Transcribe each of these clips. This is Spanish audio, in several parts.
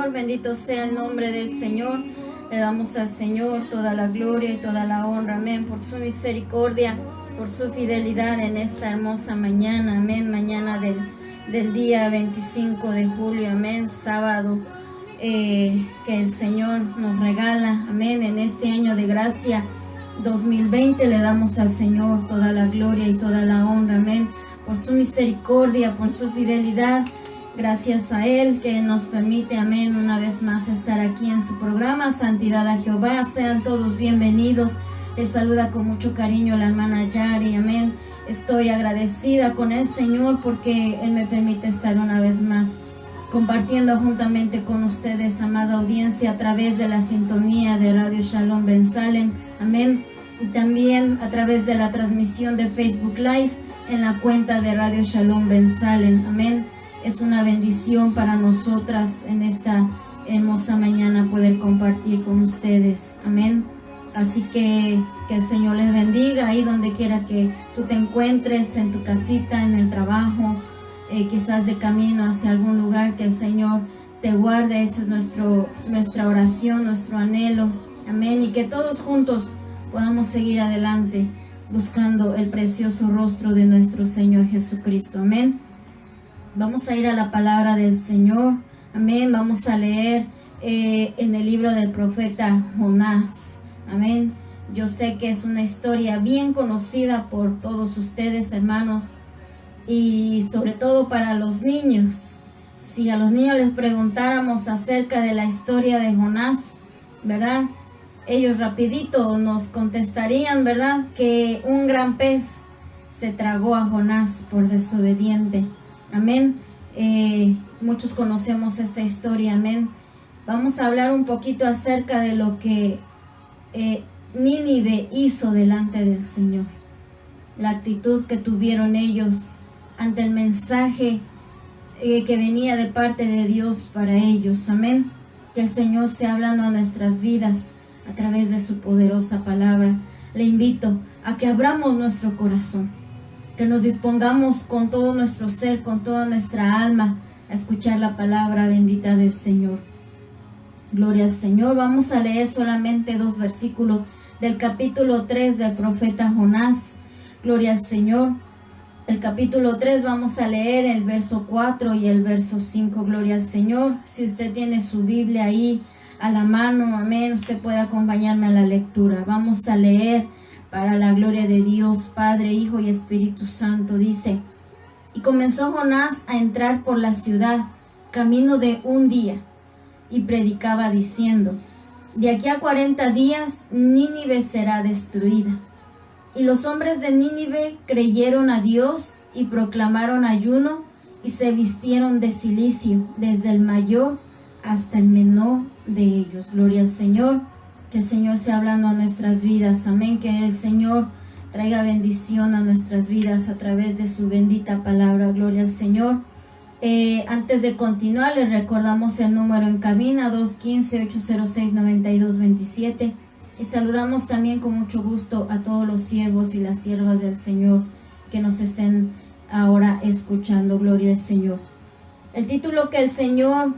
Señor, bendito sea el nombre del Señor. Le damos al Señor toda la gloria y toda la honra, amén, por su misericordia, por su fidelidad en esta hermosa mañana, amén, mañana del día 25 de julio, amén, sábado, que el Señor nos regala, amén, en este año de gracia 2020. Le damos al Señor toda la gloria y toda la honra, amén, por su misericordia, por su fidelidad. Gracias a Él que nos permite, amén, una vez más estar aquí en su programa Santidad a Jehová. Sean todos bienvenidos. Les saluda con mucho cariño la hermana Yari, amén. Estoy agradecida con el Señor porque Él me permite estar una vez más compartiendo juntamente con ustedes, amada audiencia, a través de la sintonía de Radio Shalom Ben Salem, amén. Y también a través de la transmisión de Facebook Live en la cuenta de Radio Shalom Ben Salem, amén. Es una bendición para nosotras en esta hermosa mañana poder compartir con ustedes, amén. Así que el Señor les bendiga ahí donde quiera que tú te encuentres, en tu casita, en el trabajo, quizás de camino hacia algún lugar, que el Señor te guarde. Esa es nuestra oración, nuestro anhelo, amén. Y que todos juntos podamos seguir adelante buscando el precioso rostro de nuestro Señor Jesucristo, amén. Vamos a ir a la palabra del Señor, amén. Vamos a leer en el libro del profeta Jonás, amén. Yo sé que es una historia bien conocida por todos ustedes, hermanos, y sobre todo para los niños. Si a los niños les preguntáramos acerca de la historia de Jonás, ¿verdad? Ellos rapidito nos contestarían, ¿verdad?, que un gran pez se tragó a Jonás por desobediente. Amén. Muchos conocemos esta historia, amén. Vamos a hablar un poquito acerca de lo que Nínive hizo delante del Señor. La actitud que tuvieron ellos ante el mensaje que venía de parte de Dios para ellos, amén. Que el Señor sea hablando a nuestras vidas a través de su poderosa palabra. Le invito a que abramos nuestro corazón, que nos dispongamos con todo nuestro ser, con toda nuestra alma, a escuchar la palabra bendita del Señor. Gloria al Señor. Vamos a leer solamente 2 versículos del capítulo 3 del profeta Jonás. Gloria al Señor. El capítulo 3 vamos a leer el verso 4 y el verso 5. Gloria al Señor. Si usted tiene su Biblia ahí a la mano, amén, usted puede acompañarme a la lectura. Vamos a leer para la gloria de Dios, Padre, Hijo y Espíritu Santo. Dice: y comenzó Jonás a entrar por la ciudad, camino de un día, y predicaba diciendo: de aquí a 40 días Nínive será destruida. Y los hombres de Nínive creyeron a Dios y proclamaron ayuno y se vistieron de cilicio, desde el mayor hasta el menor de ellos. Gloria al Señor. Que el Señor sea hablando a nuestras vidas, amén. Que el Señor traiga bendición a nuestras vidas a través de su bendita palabra. Gloria al Señor. Antes de continuar, les recordamos el número en cabina: 215-806-9227. Y saludamos también con mucho gusto a todos los siervos y las siervas del Señor que nos estén ahora escuchando. Gloria al Señor. El título que el Señor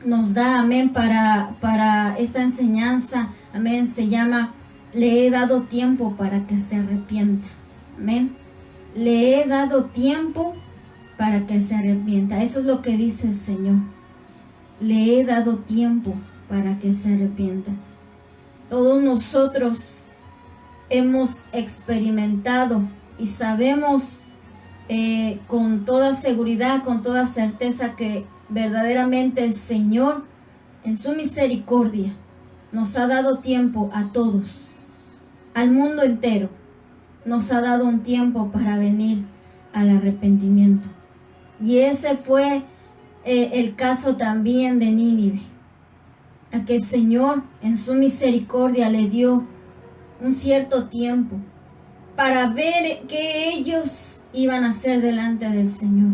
nos da, amén, para esta enseñanza, amén, se llama: le he dado tiempo para que se arrepienta. Amén. Le he dado tiempo para que se arrepienta. Eso es lo que dice el Señor. Le he dado tiempo para que se arrepienta. Todos nosotros hemos experimentado y sabemos con toda seguridad, con toda certeza, que verdaderamente el Señor, en su misericordia, nos ha dado tiempo a todos, al mundo entero. Nos ha dado un tiempo para venir al arrepentimiento. Y ese fue el caso también de Nínive, a que el Señor en su misericordia le dio un cierto tiempo para ver qué ellos iban a hacer delante del Señor,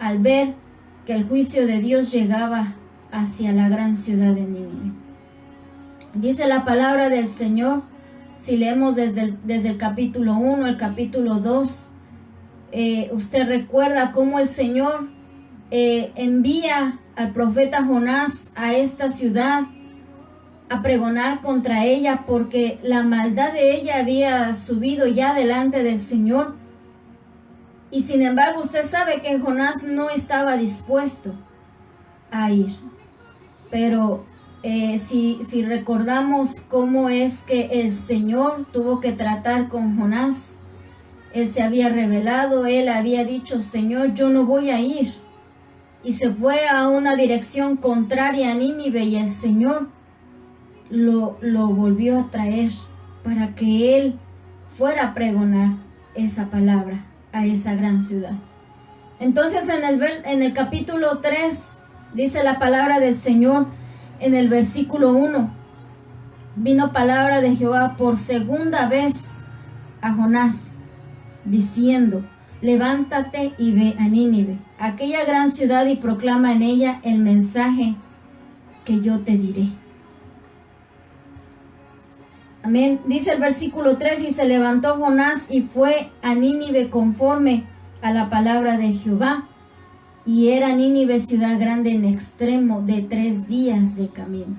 al ver que el juicio de Dios llegaba hacia la gran ciudad de Nínive. Dice la palabra del Señor, si leemos desde el capítulo 1, el capítulo 2, usted recuerda cómo el Señor envía al profeta Jonás a esta ciudad a pregonar contra ella, porque la maldad de ella había subido ya delante del Señor. Y sin embargo, usted sabe que Jonás no estaba dispuesto a ir. Pero si recordamos cómo es que el Señor tuvo que tratar con Jonás, él se había rebelado, él había dicho: Señor, yo no voy a ir. Y se fue a una dirección contraria a Nínive, y el Señor lo volvió a traer para que él fuera a pregonar esa palabra a esa gran ciudad. Entonces en el capítulo 3 dice la palabra del Señor en el versículo 1: vino palabra de Jehová por segunda vez a Jonás, diciendo: levántate y ve a Nínive, aquella gran ciudad, y proclama en ella el mensaje que yo te diré. Amén. Dice el versículo 3: y se levantó Jonás y fue a Nínive conforme a la palabra de Jehová. Y era Nínive ciudad grande en extremo, de 3 días de camino.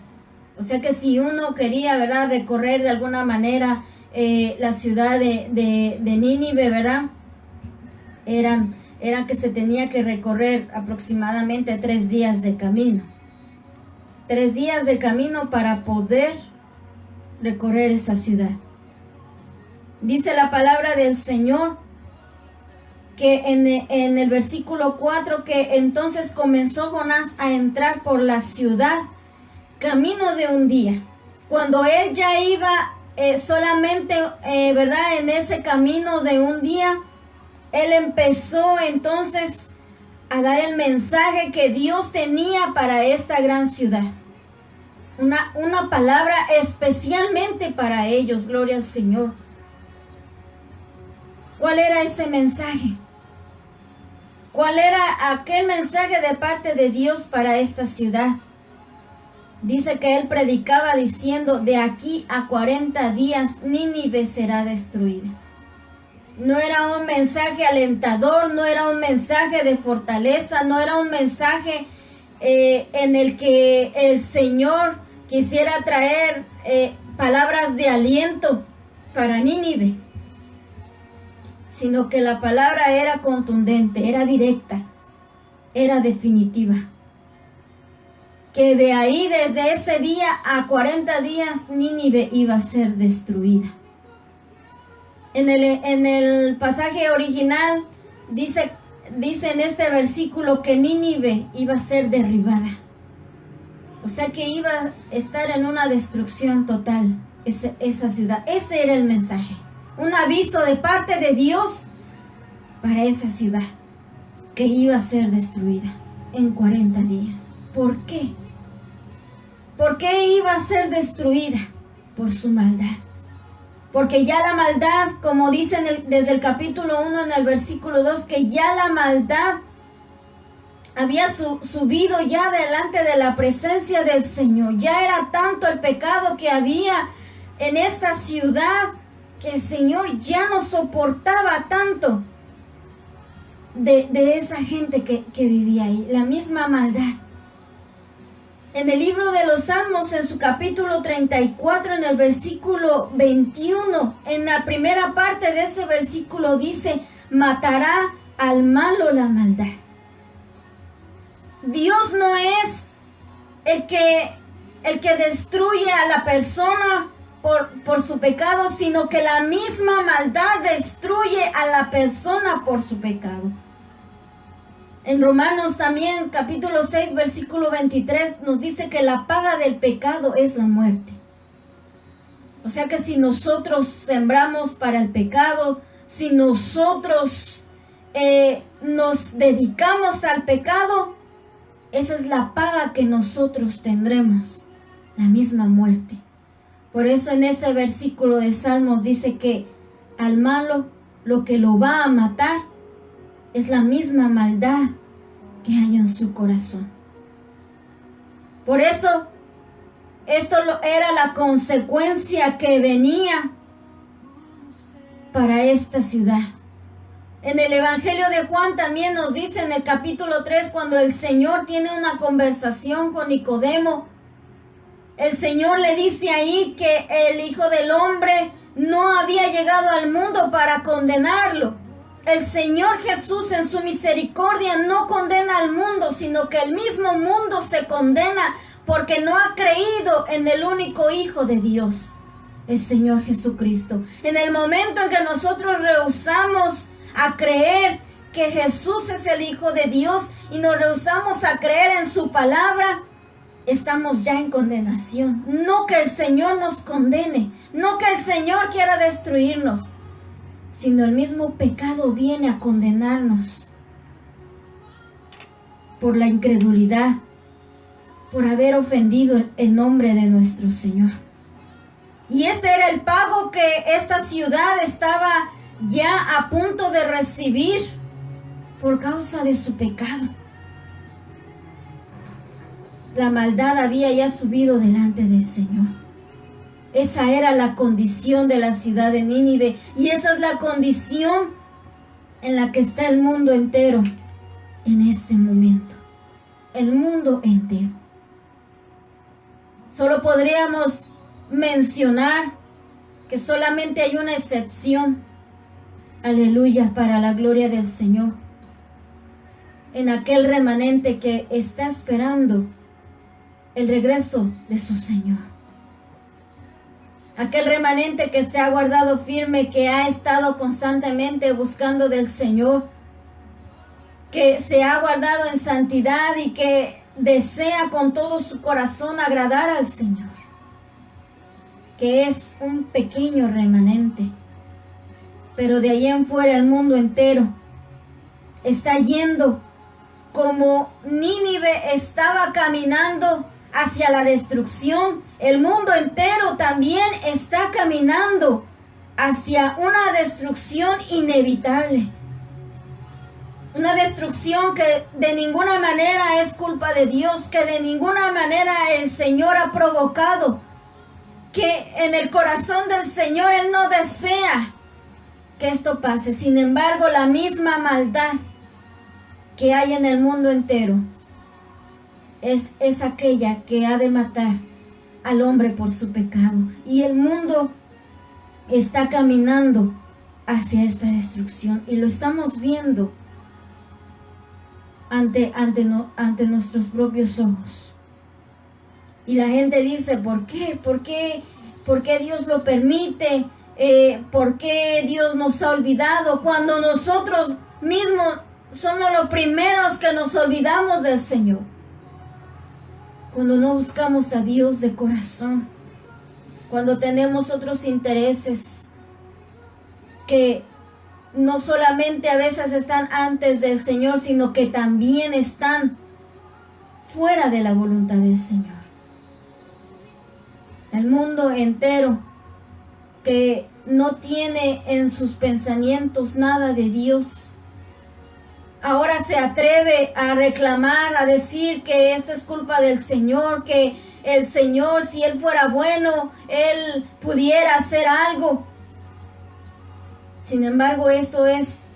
O sea que si uno quería, ¿verdad?, recorrer de alguna manera la ciudad de Nínive, ¿verdad?, eran que se tenía que recorrer aproximadamente 3 días de camino. 3 días de camino para poder recorrer esa ciudad. Dice la palabra del Señor que en el versículo 4, que entonces comenzó Jonás a entrar por la ciudad camino de un día. Cuando él ya iba solamente, ¿verdad?, en ese camino de un día, él empezó entonces a dar el mensaje que Dios tenía para esta gran ciudad. Una palabra especialmente para ellos, gloria al Señor. ¿Cuál era ese mensaje? ¿Cuál era aquel mensaje de parte de Dios para esta ciudad? Dice que él predicaba diciendo: de aquí a 40 días Nínive será destruida. No era un mensaje alentador, no era un mensaje de fortaleza, no era un mensaje en el que el Señor quisiera traer palabras de aliento para Nínive, sino que la palabra era contundente, era directa, era definitiva. Que de ahí, desde ese día a 40 días, Nínive iba a ser destruida. En el pasaje original dice en este versículo que Nínive iba a ser derribada. O sea que iba a estar en una destrucción total esa ciudad. Ese era el mensaje. Un aviso de parte de Dios para esa ciudad, que iba a ser destruida en 40 días. ¿Por qué? ¿Por qué iba a ser destruida? Por su maldad. Porque ya la maldad, como dicen desde el capítulo 1 en el versículo 2, que ya la maldad había subido ya delante de la presencia del Señor. Ya era tanto el pecado que había en esa ciudad, que el Señor ya no soportaba tanto de esa gente que vivía ahí. La misma maldad. En el libro de los Salmos, en su capítulo 34, en el versículo 21, en la primera parte de ese versículo dice: matará al malo la maldad. Dios no es el que destruye a la persona por su pecado, sino que la misma maldad destruye a la persona por su pecado. En Romanos también, capítulo 6, versículo 23, nos dice que la paga del pecado es la muerte. O sea que si nosotros sembramos para el pecado, si nosotros nos dedicamos al pecado, esa es la paga que nosotros tendremos, la misma muerte. Por eso en ese versículo de Salmos dice que al malo lo que lo va a matar es la misma maldad que hay en su corazón. Por eso, esto era la consecuencia que venía para esta ciudad. En el Evangelio de Juan también nos dice en el capítulo 3, cuando el Señor tiene una conversación con Nicodemo, el Señor le dice ahí que el Hijo del Hombre no había llegado al mundo para condenarlo. El Señor Jesús en su misericordia no condena al mundo, sino que el mismo mundo se condena porque no ha creído en el único Hijo de Dios, el Señor Jesucristo. En el momento en que nosotros rehusamos a creer que Jesús es el Hijo de Dios y nos rehusamos a creer en su palabra, estamos ya en condenación. No que el Señor nos condene, no que el Señor quiera destruirnos, sino el mismo pecado viene a condenarnos por la incredulidad, por haber ofendido el nombre de nuestro Señor. Y ese era el pago que esta ciudad estaba ya a punto de recibir por causa de su pecado. La maldad había ya subido delante del Señor. Esa era la condición de la ciudad de Nínive, y esa es la condición en la que está el mundo entero en este momento. El mundo entero. Solo podríamos mencionar que solamente hay una excepción, aleluya, para la gloria del Señor, en aquel remanente que está esperando el regreso de su Señor. Aquel remanente que se ha guardado firme, que ha estado constantemente buscando del Señor, que se ha guardado en santidad y que desea con todo su corazón agradar al Señor, que es un pequeño remanente. Pero de allí en fuera el mundo entero está yendo como Nínive estaba caminando hacia la destrucción. El mundo entero también está caminando hacia una destrucción inevitable. Una destrucción que de ninguna manera es culpa de Dios, que de ninguna manera el Señor ha provocado, que en el corazón del Señor Él no desea que esto pase. Sin embargo, la misma maldad que hay en el mundo entero es aquella que ha de matar al hombre por su pecado. Y el mundo está caminando hacia esta destrucción, y lo estamos viendo ante nuestros propios ojos. Y la gente dice, ¿por qué? ¿Por qué Dios lo permite? ¿Por qué Dios nos ha olvidado? Cuando nosotros mismos somos los primeros que nos olvidamos del Señor. Cuando no buscamos a Dios de corazón. Cuando tenemos otros intereses que no solamente a veces están antes del Señor, sino que también están fuera de la voluntad del Señor. El mundo entero que no tiene en sus pensamientos nada de Dios, ahora se atreve a reclamar, a decir que esto es culpa del Señor, que el Señor, si Él fuera bueno, Él pudiera hacer algo. Sin embargo, esto es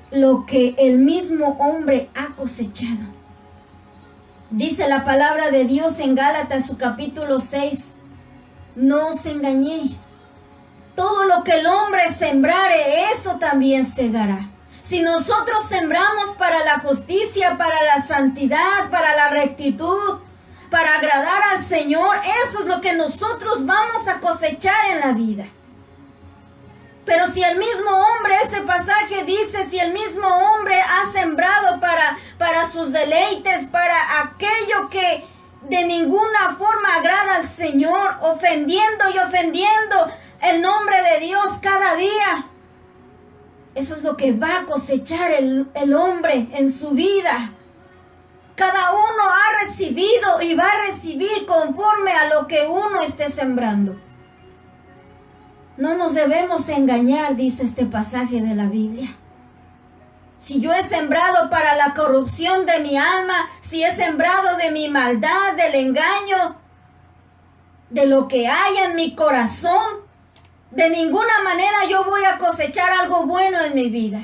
lo que el mismo hombre ha cosechado. Dice la palabra de Dios en Gálatas, su capítulo 6, no os engañéis. Todo lo que el hombre sembrare, eso también segará. Si nosotros sembramos para la justicia, para la santidad, para la rectitud, para agradar al Señor, eso es lo que nosotros vamos a cosechar en la vida. Pero si el mismo hombre, ese pasaje dice, si el mismo hombre ha sembrado para sus deleites, para aquello que de ninguna forma agrada al Señor, ofendiendo el nombre de Dios cada día, eso es lo que va a cosechar el hombre en su vida. Cada uno ha recibido y va a recibir conforme a lo que uno esté sembrando. No nos debemos engañar, dice este pasaje de la Biblia. Si yo he sembrado para la corrupción de mi alma, si he sembrado de mi maldad, del engaño, de lo que hay en mi corazón, de ninguna manera yo voy a cosechar algo bueno en mi vida.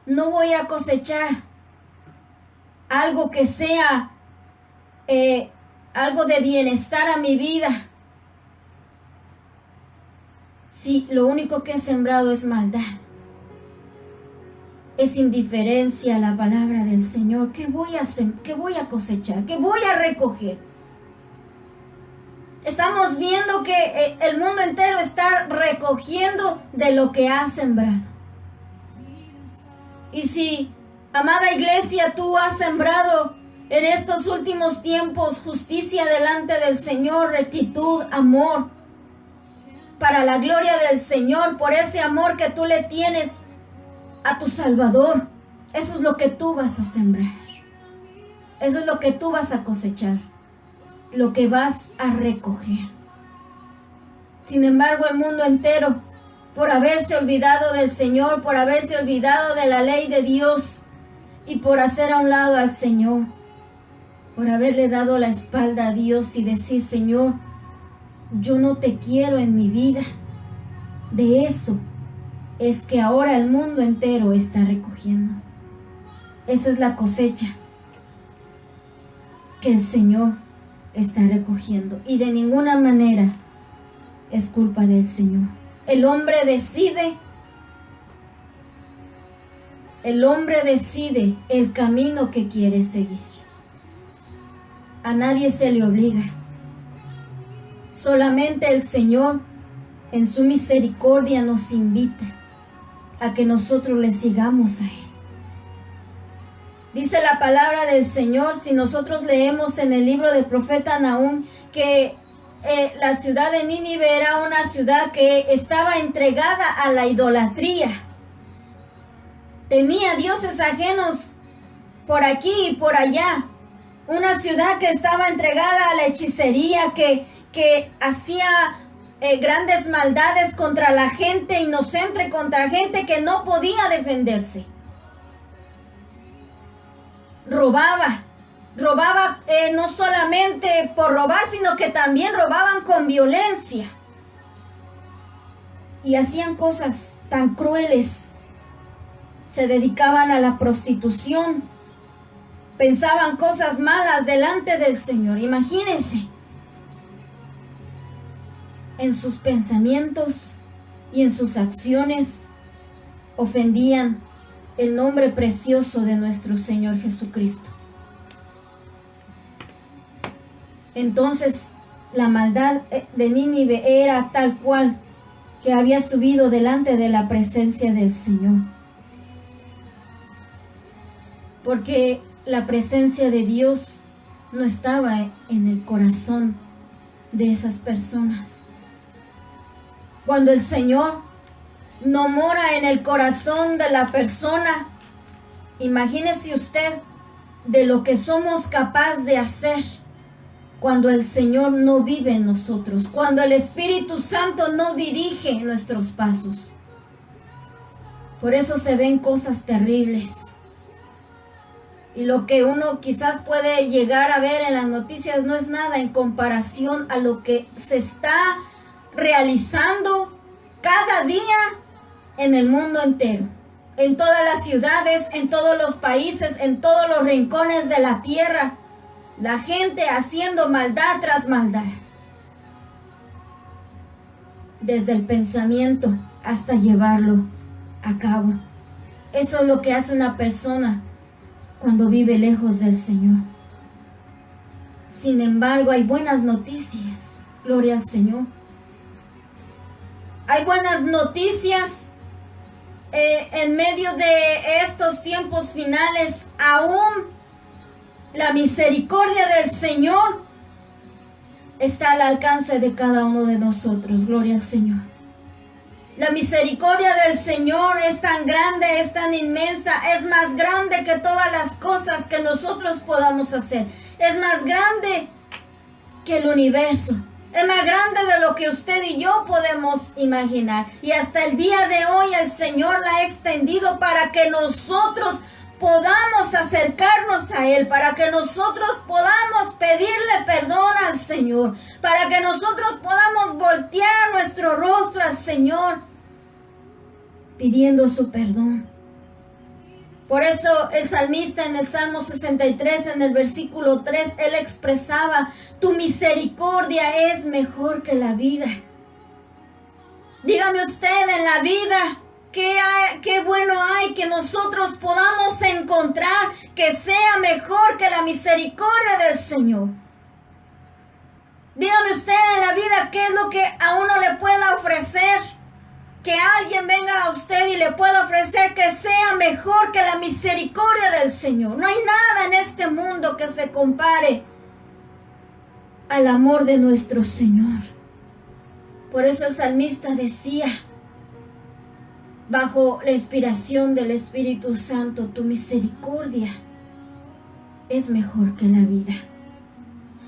no voy a cosechar algo que sea algo de bienestar a mi vida, si lo único que he sembrado es maldad, es indiferencia a la palabra del Señor? ¿Qué voy a hacer? ¿Qué voy a cosechar? ¿Qué voy a recoger? Estamos viendo que el mundo entero está recogiendo de lo que ha sembrado. Y si, amada iglesia, tú has sembrado en estos últimos tiempos justicia delante del Señor, rectitud, amor, para la gloria del Señor, por ese amor que tú le tienes a tu Salvador, eso es lo que tú vas a sembrar. Eso es lo que tú vas a cosechar, lo que vas a recoger. Sin embargo, el mundo entero, por haberse olvidado del Señor, por haberse olvidado de la ley de Dios y por hacer a un lado al Señor, por haberle dado la espalda a Dios y decir: Señor, yo no te quiero en mi vida. De eso es que ahora el mundo entero está recogiendo. Esa es la cosecha que el Señor está recogiendo, y de ninguna manera es culpa del Señor. El hombre decide el camino que quiere seguir. A nadie se le obliga. Solamente el Señor, en su misericordia, nos invita a que nosotros le sigamos a Él. Dice la palabra del Señor, si nosotros leemos en el libro del profeta Nahum, que la ciudad de Nínive era una ciudad que estaba entregada a la idolatría. Tenía dioses ajenos por aquí y por allá. Una ciudad que estaba entregada a la hechicería, que hacía grandes maldades contra la gente inocente, contra gente que no podía defenderse. Robaba no solamente por robar, sino que también robaban con violencia. Y hacían cosas tan crueles. Se dedicaban a la prostitución. Pensaban cosas malas delante del Señor. Imagínense. En sus pensamientos y en sus acciones ofendían el nombre precioso de nuestro Señor Jesucristo. Entonces, la maldad de Nínive era tal cual que había subido delante de la presencia del Señor. Porque la presencia de Dios no estaba en el corazón de esas personas. Cuando el Señor no mora en el corazón de la persona, imagínese usted de lo que somos capaces de hacer cuando el Señor no vive en nosotros, cuando el Espíritu Santo no dirige nuestros pasos. Por eso se ven cosas terribles. Y lo que uno quizás puede llegar a ver en las noticias no es nada en comparación a lo que se está realizando cada día en el mundo entero, en todas las ciudades, en todos los países, en todos los rincones de la tierra. La gente haciendo maldad tras maldad, desde el pensamiento hasta llevarlo a cabo. Eso es lo que hace una persona cuando vive lejos del Señor. Sin embargo, hay buenas noticias. Gloria al Señor. Hay buenas noticias en medio de estos tiempos finales. Aún la misericordia del Señor está al alcance de cada uno de nosotros. Gloria al Señor. La misericordia del Señor es tan grande, es tan inmensa, es más grande que todas las cosas que nosotros podamos hacer. Es más grande que el universo. Es más grande de lo que usted y yo podemos imaginar. Y hasta el día de hoy el Señor la ha extendido para que nosotros podamos acercarnos a Él, para que nosotros podamos pedirle perdón al Señor, para que nosotros podamos voltear nuestro rostro al Señor, pidiendo su perdón. Por eso el salmista en el Salmo 63, en el versículo 3, él expresaba: tu misericordia es mejor que la vida. Dígame usted, en la vida, ¿qué bueno hay que nosotros podamos encontrar que sea mejor que la misericordia del Señor? Dígame usted, en la vida, ¿qué es lo que a uno le pueda ofrecer? Que alguien venga a usted y le pueda ofrecer que sea mejor que la misericordia del Señor. No hay nada en este mundo que se compare al amor de nuestro Señor. Por eso el salmista decía, bajo la inspiración del Espíritu Santo: tu misericordia es mejor que la vida.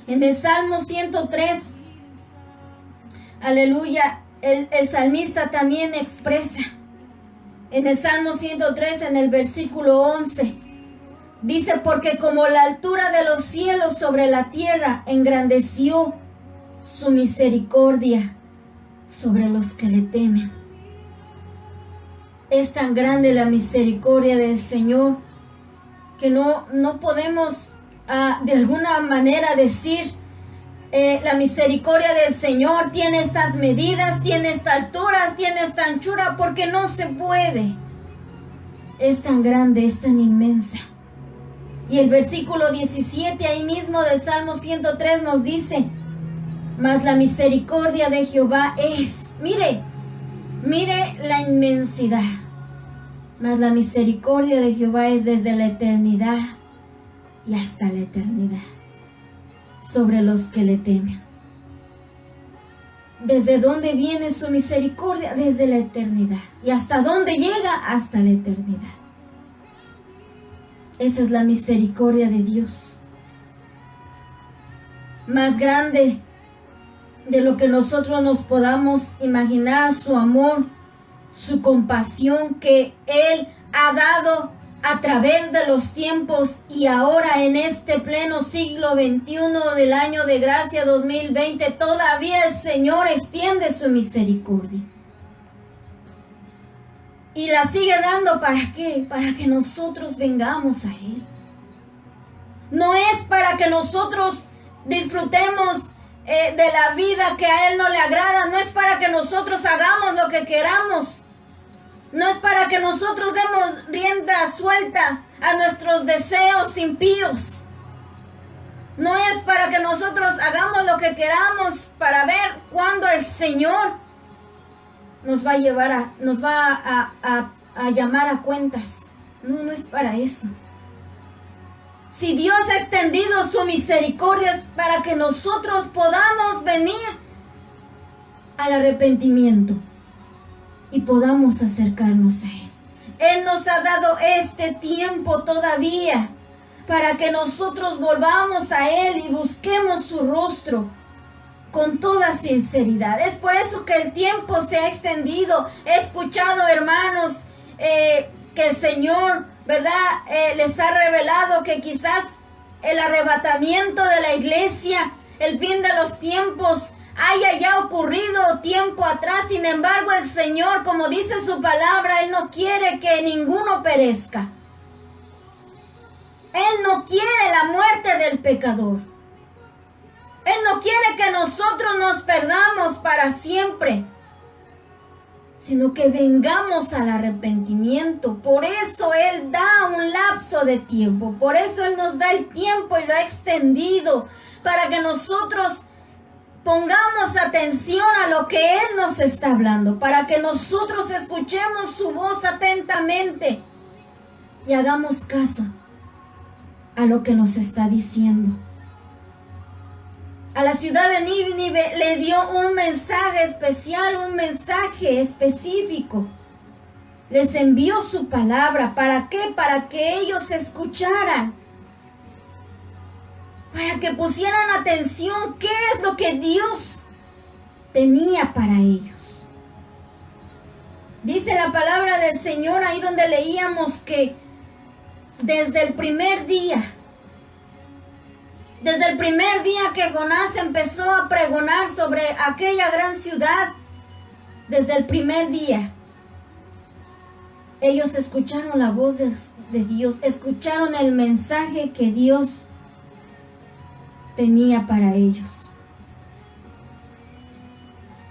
En el Salmo 103, aleluya, el salmista también expresa, en el Salmo 103, en el versículo 11, dice: porque como la altura de los cielos sobre la tierra, engrandeció su misericordia sobre los que le temen. Es tan grande la misericordia del Señor que no podemos de alguna manera decir la misericordia del Señor tiene estas medidas, tiene esta altura, tiene esta anchura, porque no se puede. Es tan grande, es tan inmensa. Y el versículo 17 ahí mismo del Salmo 103 nos dice: mas la misericordia de Jehová es, mire la inmensidad, mas la misericordia de Jehová es desde la eternidad y hasta la eternidad sobre los que le temen. ¿Desde dónde viene su misericordia? Desde la eternidad. ¿Y hasta dónde llega? Hasta la eternidad. Esa es la misericordia de Dios. Más grande de lo que nosotros nos podamos imaginar, su amor, su compasión que Él ha dado a través de los tiempos, y ahora en este pleno siglo XXI del año de gracia 2020, todavía el Señor extiende su misericordia. Y la sigue dando, ¿para qué? Para que nosotros vengamos a Él. No es para que nosotros disfrutemos de la vida que a Él no le agrada. No es para que nosotros hagamos lo que queramos. No es para que nosotros demos rienda suelta a nuestros deseos impíos. No es para que nosotros hagamos lo que queramos para ver cuándo el Señor nos va a llevar nos va a llamar a cuentas. No es para eso. Si Dios ha extendido su misericordia, es para que nosotros podamos venir al arrepentimiento y podamos acercarnos a Él. Él nos ha dado este tiempo todavía para que nosotros volvamos a Él y busquemos su rostro con toda sinceridad. Es por eso que el tiempo se ha extendido. He escuchado, hermanos, que el Señor, ¿verdad?, les ha revelado que quizás el arrebatamiento de la iglesia, el fin de los tiempos, haya ya ocurrido tiempo atrás. Sin embargo, el Señor, como dice su palabra, Él no quiere que ninguno perezca. Él no quiere la muerte del pecador. Él no quiere que nosotros nos perdamos para siempre, sino que vengamos al arrepentimiento. Por eso Él da un lapso de tiempo. Por eso Él nos da el tiempo y lo ha extendido, para que nosotros pongamos atención a lo que Él nos está hablando, para que nosotros escuchemos su voz atentamente y hagamos caso a lo que nos está diciendo. A la ciudad de Nínive le dio un mensaje especial, un mensaje específico. Les envió su palabra. ¿Para qué? Para que ellos escucharan, para que pusieran atención qué es lo que Dios tenía para ellos. Dice la palabra del Señor ahí donde leíamos que desde el primer día que Jonás empezó a pregonar sobre aquella gran ciudad, desde el primer día, Ellos escucharon la voz de Dios, escucharon el mensaje que Dios tenía para ellos.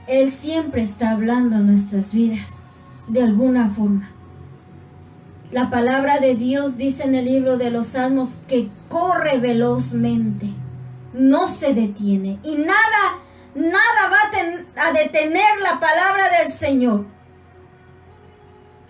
Él siempre está hablando en nuestras vidas, de alguna forma. La palabra de Dios dice en el libro de los Salmos que corre velozmente, no se detiene, y nada va a detener la palabra del Señor.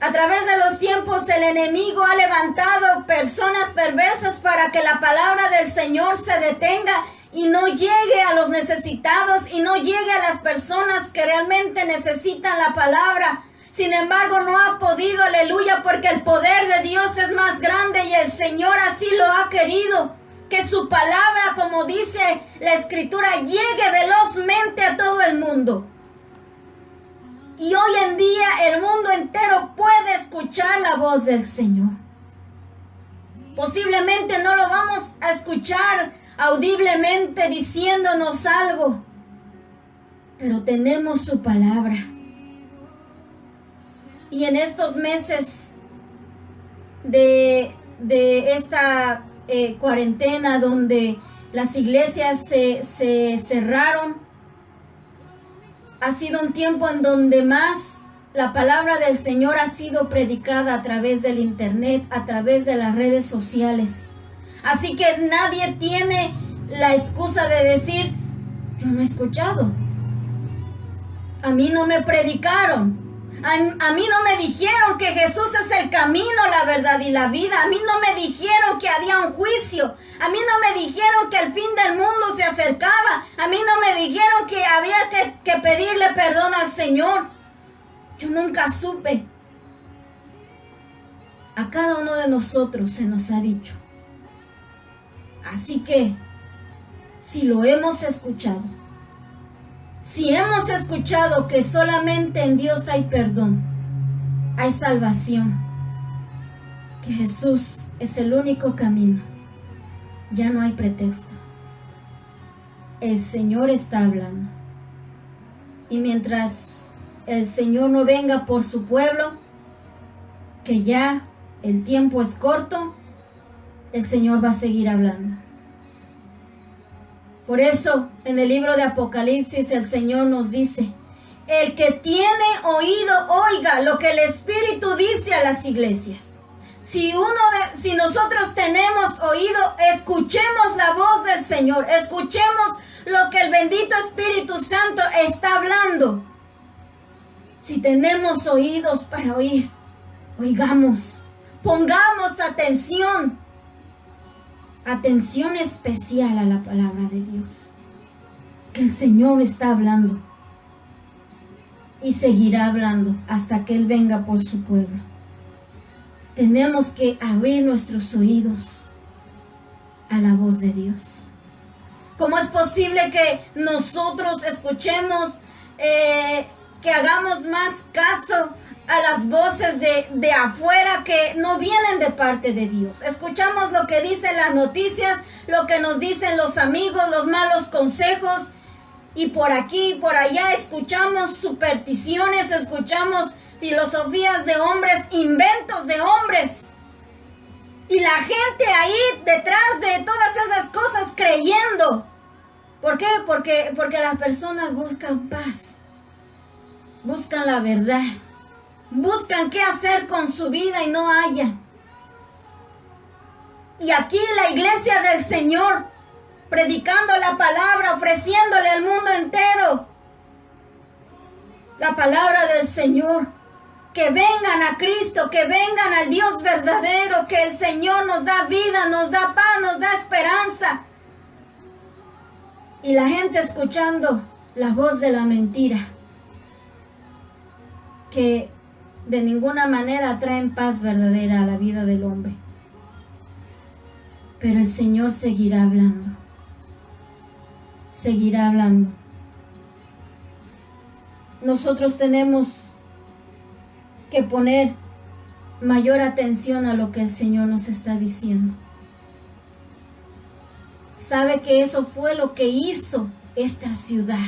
A través de los tiempos el enemigo ha levantado personas perversas para que la palabra del Señor se detenga y no llegue a los necesitados y no llegue a las personas que realmente necesitan la palabra. Sin embargo, no ha podido, aleluya, porque el poder de Dios es más grande y el Señor así lo ha querido. Que su palabra, como dice la Escritura, llegue velozmente a todo el mundo. Y hoy en día el mundo entero puede escuchar la voz del Señor. Posiblemente no lo vamos a escuchar audiblemente diciéndonos algo, pero tenemos su palabra. Y en estos meses de esta cuarentena, donde las iglesias se cerraron, ha sido un tiempo en donde más la palabra del Señor ha sido predicada a través del internet, a través de las redes sociales. Así que nadie tiene la excusa de decir, yo no he escuchado, a mí no me predicaron, a mí no me dijeron que Jesús es el camino, la verdad y la vida, a mí no me dijeron que había un juicio, a mí no me dijeron que el fin del mundo se acercaba, a mí no me dijeron que había que pedirle perdón al Señor. Yo nunca supe. A cada uno de nosotros se nos ha dicho. Así que, si lo hemos escuchado, si hemos escuchado que solamente en Dios hay perdón, hay salvación, que Jesús es el único camino, ya no hay pretexto. El Señor está hablando. Y mientras el Señor no venga por su pueblo, que ya el tiempo es corto, el Señor va a seguir hablando. Por eso, en el libro de Apocalipsis, el Señor nos dice, el que tiene oído, oiga lo que el Espíritu dice a las iglesias. Si nosotros tenemos oído, escuchemos la voz del Señor, escuchemos lo que el bendito Espíritu Santo está hablando. Si tenemos oídos para oír, oigamos, pongamos atención especial a la palabra de Dios, que el Señor está hablando y seguirá hablando hasta que Él venga por su pueblo. Tenemos que abrir nuestros oídos a la voz de Dios. ¿Cómo es posible que nosotros escuchemos, que hagamos más caso a las voces de afuera que no vienen de parte de Dios? Escuchamos lo que dicen las noticias, lo que nos dicen los amigos, los malos consejos, y por aquí y por allá escuchamos supersticiones, escuchamos filosofías de hombres, inventos de hombres, y la gente ahí detrás de todas esas cosas creyendo. ¿Por qué? Porque las personas buscan paz, buscan la verdad, buscan qué hacer con su vida y no hallan. Y aquí la iglesia del Señor, predicando la palabra, ofreciéndole al mundo entero la palabra del Señor. Que vengan a Cristo, que vengan al Dios verdadero, que el Señor nos da vida, nos da paz, nos da esperanza. Y la gente escuchando la voz de la mentira, que de ninguna manera traen paz verdadera a la vida del hombre. Pero el Señor seguirá hablando. Seguirá hablando. Nosotros tenemos que poner mayor atención a lo que el Señor nos está diciendo. Sabe que eso fue lo que hizo esta ciudad.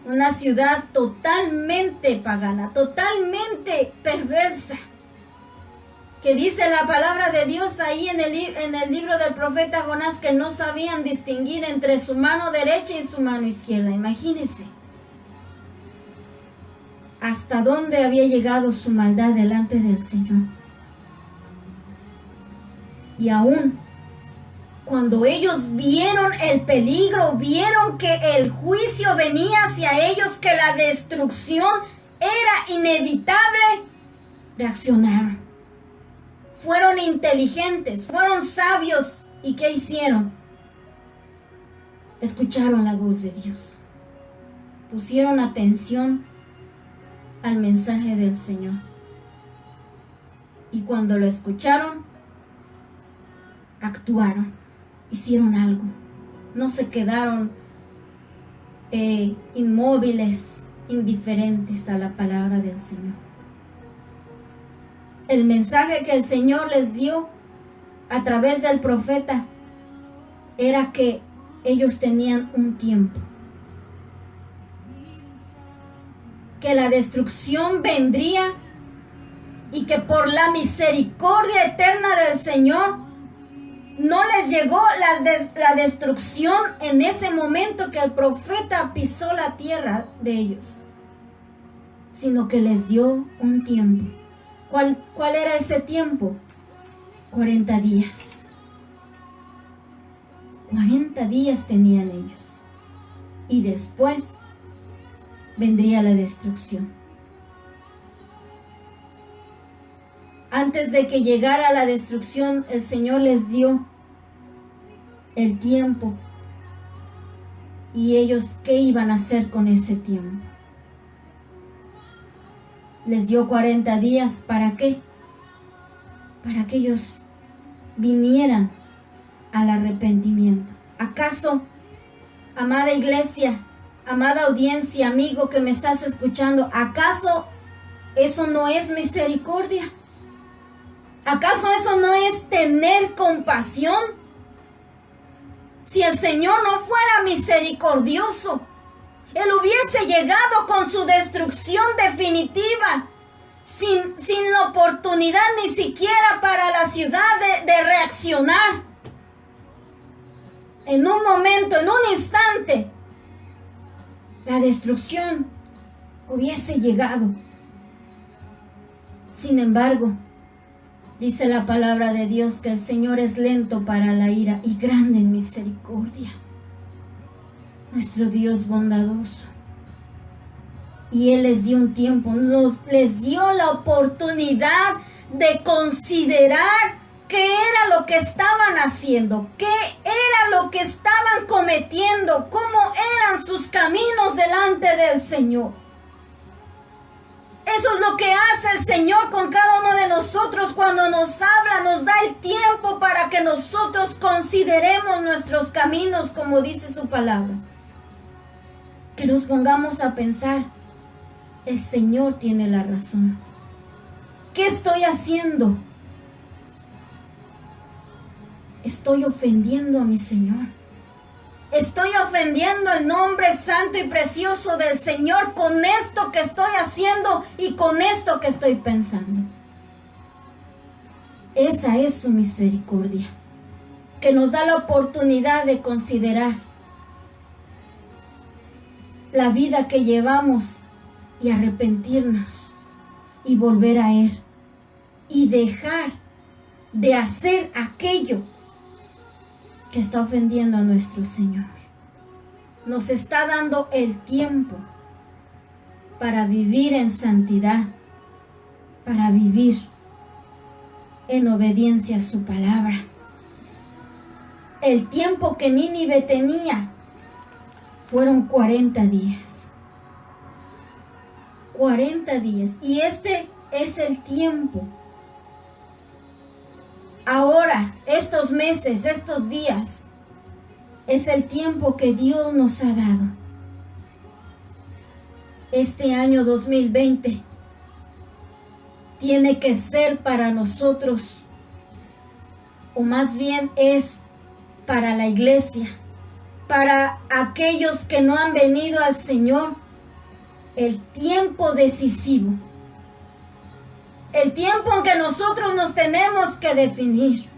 Una ciudad totalmente pagana, totalmente perversa, que dice la palabra de Dios ahí en el libro del profeta Jonás, que no sabían distinguir entre su mano derecha y su mano izquierda. Imagínense hasta dónde había llegado su maldad delante del Señor. Y aún cuando ellos vieron el peligro, vieron que el juicio venía hacia ellos, que la destrucción era inevitable, reaccionaron. Fueron inteligentes, fueron sabios. ¿Y qué hicieron? Escucharon la voz de Dios. Pusieron atención al mensaje del Señor. Y cuando lo escucharon, actuaron, hicieron algo. No se quedaron inmóviles, indiferentes a la palabra del Señor. El mensaje que el Señor les dio a través del profeta era que ellos tenían un tiempo, que la destrucción vendría y que por la misericordia eterna del Señor no les llegó la destrucción en ese momento que el profeta pisó la tierra de ellos, sino que les dio un tiempo. ¿Cuál era ese tiempo? 40 días. 40 días tenían ellos. Y después vendría la destrucción. Antes de que llegara la destrucción, el Señor les dio el tiempo. ¿Y ellos qué iban a hacer con ese tiempo? Les dio 40 días. ¿Para qué? Para que ellos vinieran al arrepentimiento. ¿Acaso, amada iglesia, amada audiencia, amigo que me estás escuchando, acaso eso no es misericordia? ¿Acaso eso no es tener compasión? Si el Señor no fuera misericordioso, Él hubiese llegado con su destrucción definitiva, sin la oportunidad ni siquiera para la ciudad de reaccionar. En un momento, en un instante, la destrucción hubiese llegado. Sin embargo, dice la palabra de Dios que el Señor es lento para la ira y grande en misericordia. Nuestro Dios bondadoso. Y Él les dio un tiempo, les dio la oportunidad de considerar qué era lo que estaban haciendo, qué era lo que estaban cometiendo, cómo eran sus caminos delante del Señor. Eso es lo que hace el Señor con cada uno de nosotros cuando nos habla, nos da el tiempo para que nosotros consideremos nuestros caminos, como dice su palabra. Que nos pongamos a pensar, el Señor tiene la razón. ¿Qué estoy haciendo? Estoy ofendiendo a mi Señor. Estoy ofendiendo el nombre santo y precioso del Señor con esto que estoy haciendo y con esto que estoy pensando. Esa es su misericordia, que nos da la oportunidad de considerar la vida que llevamos y arrepentirnos y volver a Él y dejar de hacer aquello que está ofendiendo a nuestro Señor. Nos está dando el tiempo para vivir en santidad, para vivir en obediencia a su palabra. El tiempo que Nínive tenía fueron 40 días. 40 días. Y este es el tiempo. Ahora, estos meses, estos días, es el tiempo que Dios nos ha dado. Este año 2020 tiene que ser para nosotros, o más bien es para la iglesia, para aquellos que no han venido al Señor, el tiempo decisivo el tiempo en que nosotros nos tenemos que definir.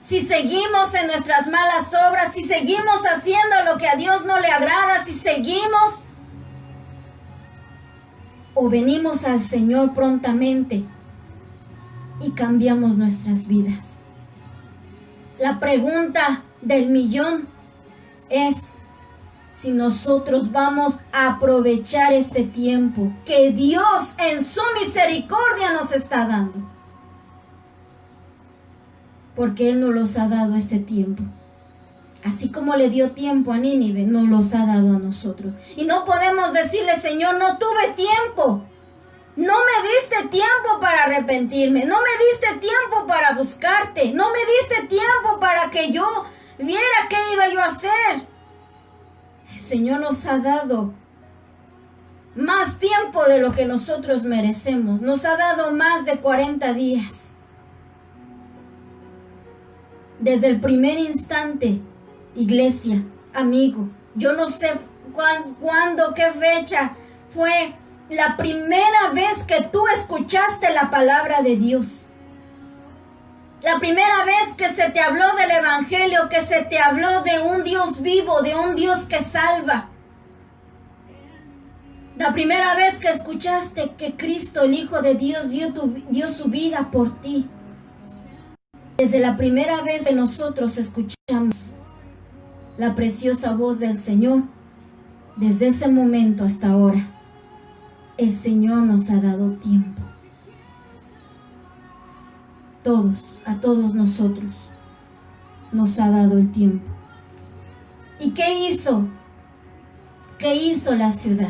Si seguimos en nuestras malas obras, si seguimos haciendo lo que a Dios no le agrada, si seguimos o venimos al Señor prontamente y cambiamos nuestras vidas. La pregunta del millón es si nosotros vamos a aprovechar este tiempo que Dios en su misericordia nos está dando. Porque Él nos los ha dado este tiempo. Así como le dio tiempo a Nínive, nos los ha dado a nosotros. Y no podemos decirle, Señor, no tuve tiempo. No me diste tiempo para arrepentirme. No me diste tiempo para buscarte. No me diste tiempo para que yo viera qué iba yo a hacer. El Señor nos ha dado más tiempo de lo que nosotros merecemos. Nos ha dado más de 40 días. Desde el primer instante, iglesia, amigo, yo no sé cuándo, qué fecha fue la primera vez que tú escuchaste la palabra de Dios. La primera vez que se te habló del Evangelio, que se te habló de un Dios vivo, de un Dios que salva. La primera vez que escuchaste que Cristo, el Hijo de Dios, dio su vida por ti. Desde la primera vez que nosotros escuchamos la preciosa voz del Señor, desde ese momento hasta ahora, el Señor nos ha dado tiempo. A todos nosotros, nos ha dado el tiempo. ¿Y qué hizo? ¿Qué hizo la ciudad?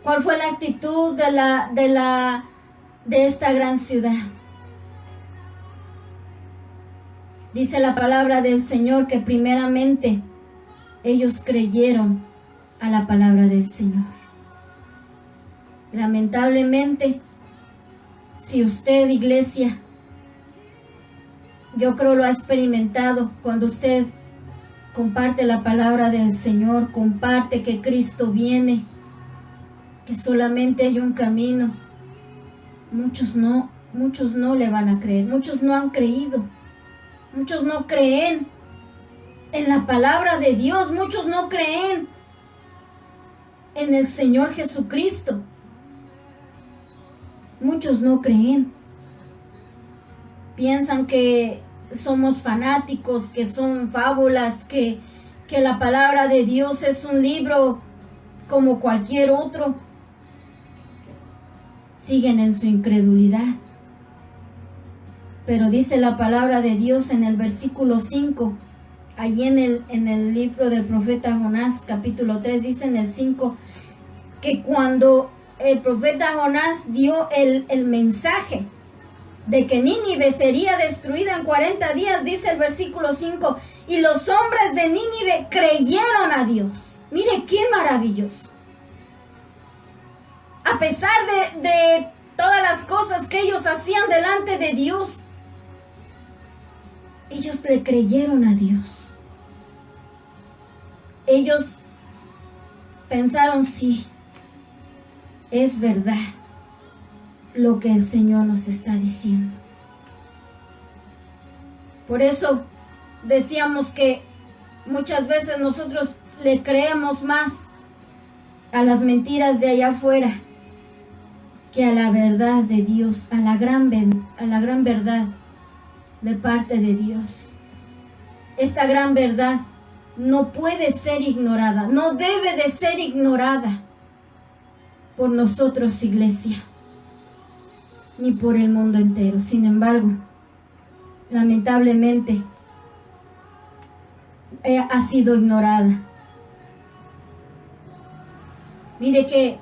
¿Cuál fue la actitud de esta gran ciudad? Dice la palabra del Señor que primeramente ellos creyeron a la palabra del Señor. Lamentablemente, si usted, iglesia, yo creo lo ha experimentado cuando usted comparte la palabra del Señor, comparte que Cristo viene, que solamente hay un camino, muchos no le van a creer, muchos no han creído. Muchos no creen en la palabra de Dios. Muchos no creen en el Señor Jesucristo. Muchos no creen. Piensan que somos fanáticos, que son fábulas, que la palabra de Dios es un libro como cualquier otro. Siguen en su incredulidad. Pero dice la palabra de Dios en el versículo 5, allí en el libro del profeta Jonás, capítulo 3, dice en el 5, que cuando el profeta Jonás dio el mensaje de que Nínive sería destruida en 40 días, dice el versículo 5, y los hombres de Nínive creyeron a Dios. Mire qué maravilloso. A pesar de todas las cosas que ellos hacían delante de Dios, ellos le creyeron a Dios. Ellos pensaron, sí, es verdad lo que el Señor nos está diciendo. Por eso decíamos que muchas veces nosotros le creemos más a las mentiras de allá afuera que a la verdad de Dios, a la gran verdad de parte de Dios. Esta gran verdad no puede ser ignorada, no debe de ser ignorada por nosotros, iglesia, ni por el mundo entero. Sin embargo, lamentablemente, ha sido ignorada. Mire que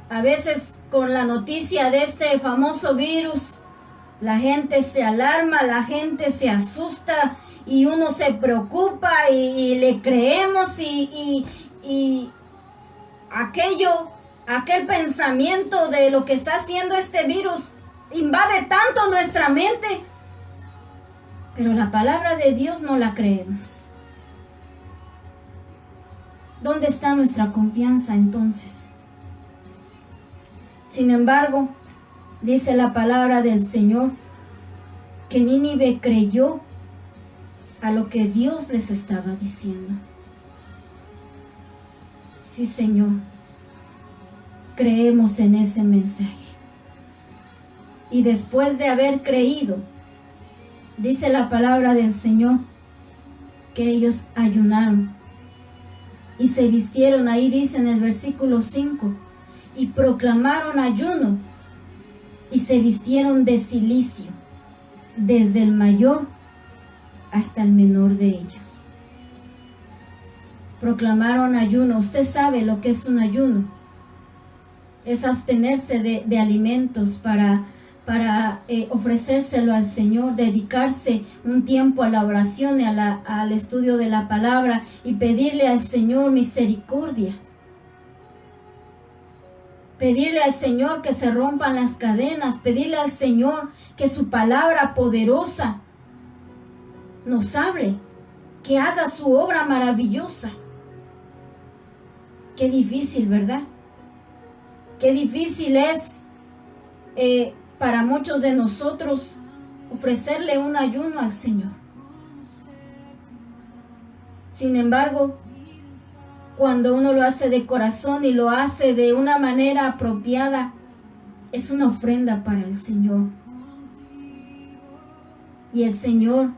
a veces con la noticia de este famoso virus, la gente se alarma, la gente se asusta y uno se preocupa y le creemos y aquel pensamiento de lo que está haciendo este virus invade tanto nuestra mente, pero la palabra de Dios no la creemos. ¿Dónde está nuestra confianza entonces? Sin embargo, dice la palabra del Señor que Nínive creyó a lo que Dios les estaba diciendo. Sí, Señor, creemos en ese mensaje. Y después de haber creído, dice la palabra del Señor que ellos ayunaron y se vistieron, ahí dice en el versículo 5, y proclamaron ayuno y se vistieron de cilicio, desde el mayor hasta el menor de ellos. Proclamaron ayuno. Usted sabe lo que es un ayuno. Es abstenerse de alimentos para ofrecérselo al Señor, dedicarse un tiempo a la oración y al estudio de la palabra y pedirle al Señor misericordia. Pedirle al Señor que se rompan las cadenas, pedirle al Señor que su palabra poderosa nos hable, que haga su obra maravillosa. Qué difícil, ¿verdad? Qué difícil es para muchos de nosotros ofrecerle un ayuno al Señor. Sin embargo, cuando uno lo hace de corazón y lo hace de una manera apropiada, es una ofrenda para el Señor. Y el Señor,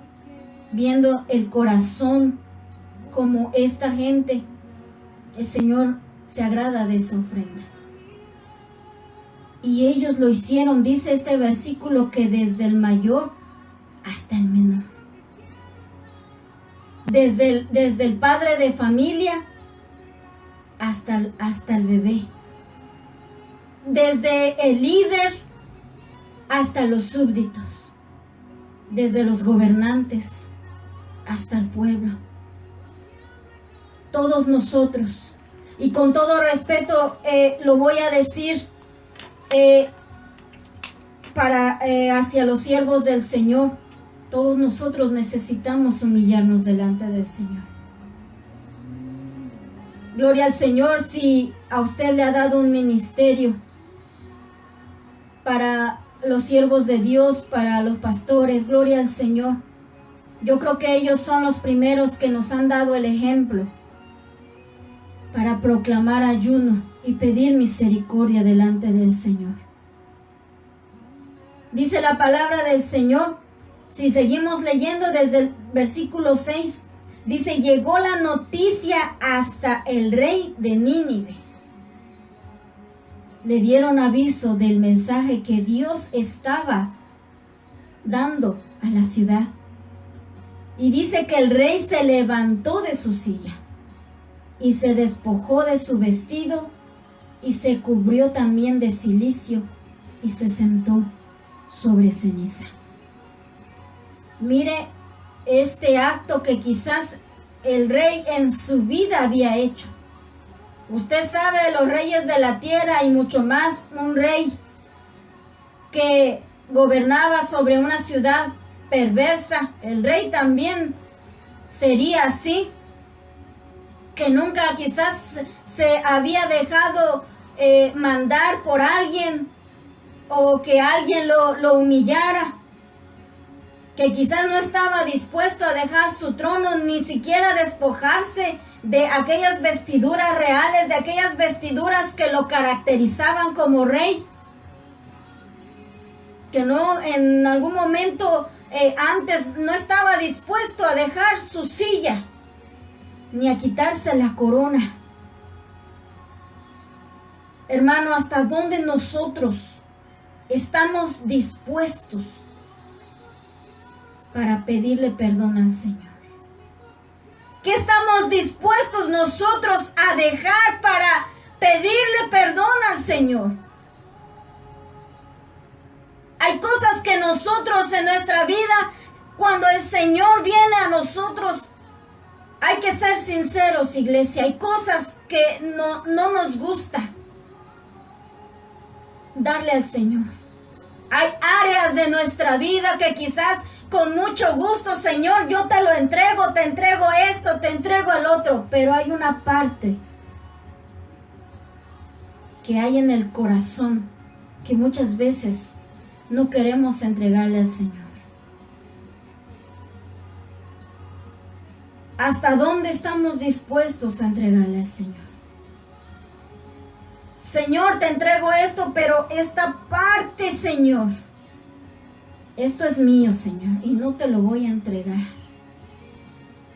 viendo el corazón como esta gente, el Señor se agrada de esa ofrenda. Y ellos lo hicieron, dice este versículo, que desde el mayor hasta el menor. Desde el padre de familia hasta el bebé. Desde el líder hasta los súbditos. Desde los gobernantes hasta el pueblo. Todos nosotros, y con todo respeto lo voy a decir hacia los siervos del Señor, todos nosotros necesitamos humillarnos delante del Señor. Gloria al Señor si a usted le ha dado un ministerio para los siervos de Dios, para los pastores. Gloria al Señor. Yo creo que ellos son los primeros que nos han dado el ejemplo para proclamar ayuno y pedir misericordia delante del Señor. Dice la palabra del Señor, si seguimos leyendo desde el versículo 6, dice, llegó la noticia hasta el rey de Nínive. Le dieron aviso del mensaje que Dios estaba dando a la ciudad. Y dice que el rey se levantó de su silla y se despojó de su vestido y se cubrió también de cilicio y se sentó sobre ceniza. Mire este acto que quizás el rey en su vida había hecho. Usted sabe de los reyes de la tierra y mucho más un rey que gobernaba sobre una ciudad perversa. El rey también sería así, que nunca quizás se había dejado mandar por alguien o que alguien lo humillara, que quizás no estaba dispuesto a dejar su trono, ni siquiera despojarse de aquellas vestiduras reales, de aquellas vestiduras que lo caracterizaban como rey, que no en algún momento antes no estaba dispuesto a dejar su silla, ni a quitarse la corona. Hermano, ¿hasta dónde nosotros estamos dispuestos para pedirle perdón al Señor? ¿Qué estamos dispuestos nosotros a dejar para pedirle perdón al Señor? Hay cosas que nosotros en nuestra vida, cuando el Señor viene a nosotros, hay que ser sinceros, iglesia. Hay cosas que no nos gusta darle al Señor. Hay áreas de nuestra vida que quizás con mucho gusto, Señor, yo te lo entrego, te entrego esto, te entrego el otro. Pero hay una parte que hay en el corazón que muchas veces no queremos entregarle al Señor. ¿Hasta dónde estamos dispuestos a entregarle al Señor? Señor, te entrego esto, pero esta parte, Señor, esto es mío, Señor, y no te lo voy a entregar.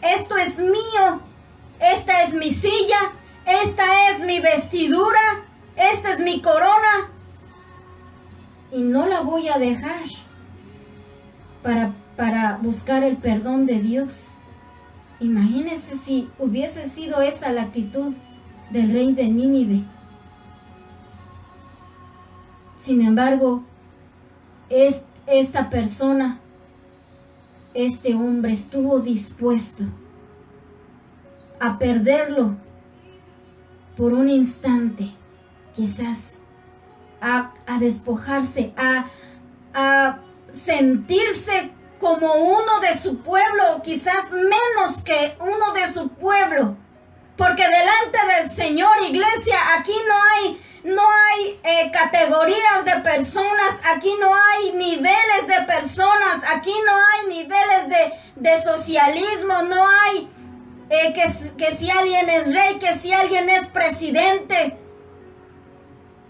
Esto es mío, esta es mi silla, esta es mi vestidura, esta es mi corona, y no la voy a dejar para buscar el perdón de Dios. Imagínense si hubiese sido esa la actitud del rey de Nínive. Sin embargo, esta persona, este hombre estuvo dispuesto a perderlo por un instante, quizás a despojarse, a sentirse como uno de su pueblo, o quizás menos que uno de su pueblo, porque delante del Señor, iglesia, aquí no hay categorías de personas, aquí no hay niveles de personas, aquí no hay niveles de socialismo, no hay que si alguien es rey, que si alguien es presidente.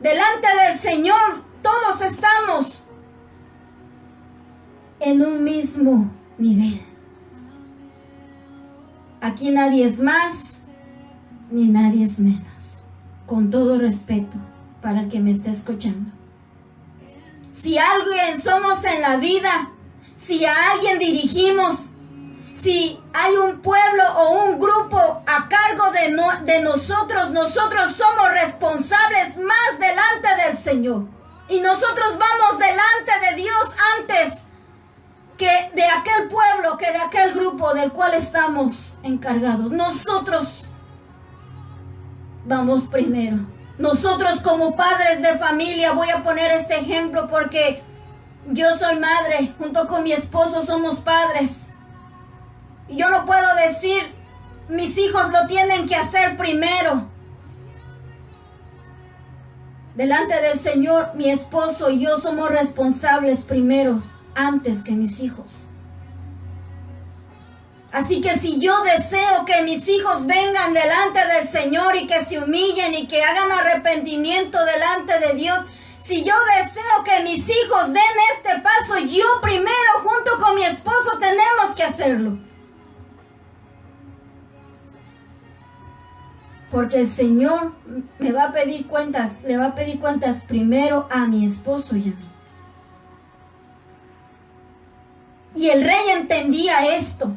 Delante del Señor todos estamos en un mismo nivel. Aquí nadie es más, ni nadie es menos. Con todo respeto para el que me está escuchando. Si alguien somos en la vida, si a alguien dirigimos, si hay un pueblo o un grupo a cargo de nosotros, nosotros somos responsables más delante del Señor. Y nosotros vamos delante de Dios antes que de aquel pueblo, que de aquel grupo del cual estamos encargados. Nosotros vamos primero. Nosotros como padres de familia, voy a poner este ejemplo porque yo soy madre, junto con mi esposo somos padres. Y yo no puedo decir, mis hijos lo tienen que hacer primero. Delante del Señor, mi esposo y yo somos responsables primero, antes que mis hijos. Así que si yo deseo que mis hijos vengan delante del Señor y que se humillen y que hagan arrepentimiento delante de Dios, si yo deseo que mis hijos den este paso, yo primero junto con mi esposo tenemos que hacerlo. Porque el Señor me va a pedir cuentas, le va a pedir cuentas primero a mi esposo y a mí. Y el rey entendía esto.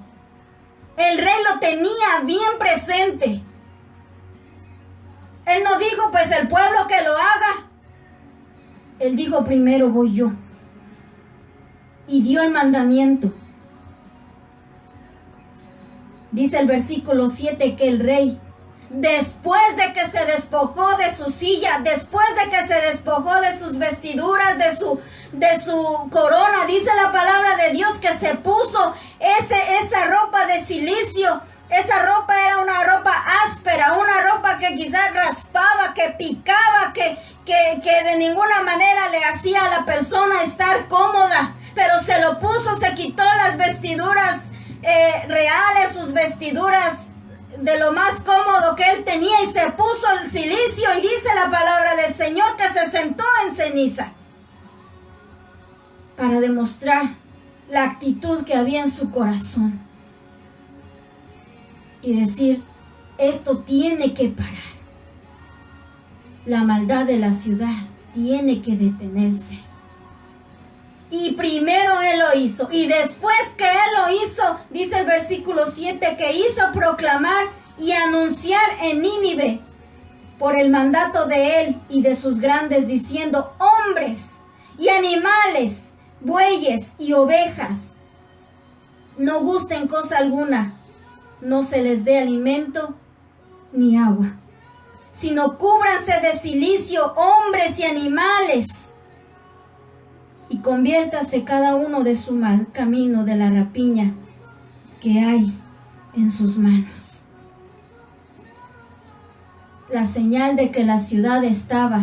El rey lo tenía bien presente. Él no dijo, pues el pueblo que lo haga. Él dijo, primero voy yo. Y dio el mandamiento. Dice el versículo 7 que el rey, después de que se despojó de su silla, después de que se despojó de sus vestiduras, de su corona, dice la palabra de Dios que se puso esa ropa de silicio. Esa ropa era una ropa áspera, una ropa que quizás raspaba, que picaba, que de ninguna manera le hacía a la persona estar cómoda. Pero se lo puso, se quitó las vestiduras reales, sus vestiduras de lo más cómodo que él tenía y se puso el cilicio, y dice la palabra del Señor que se sentó en ceniza para demostrar la actitud que había en su corazón y decir, esto tiene que parar, la maldad de la ciudad tiene que detenerse. Y primero él lo hizo. Y después que él lo hizo, dice el versículo 7, que hizo proclamar y anunciar en Nínive por el mandato de él y de sus grandes, diciendo, hombres y animales, bueyes y ovejas, no gusten cosa alguna, no se les dé alimento ni agua, sino cúbranse de cilicio hombres y animales, y conviértase cada uno de su mal camino de la rapiña que hay en sus manos. La señal de que la ciudad estaba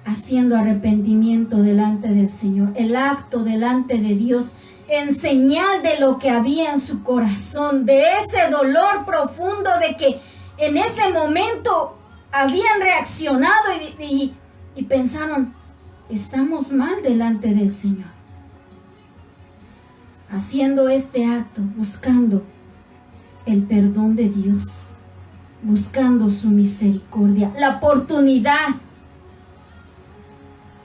haciendo arrepentimiento delante del Señor, el acto delante de Dios, en señal de lo que había en su corazón, de ese dolor profundo de que en ese momento habían reaccionado y pensaron, estamos mal delante del Señor. Haciendo este acto, buscando el perdón de Dios, buscando su misericordia, la oportunidad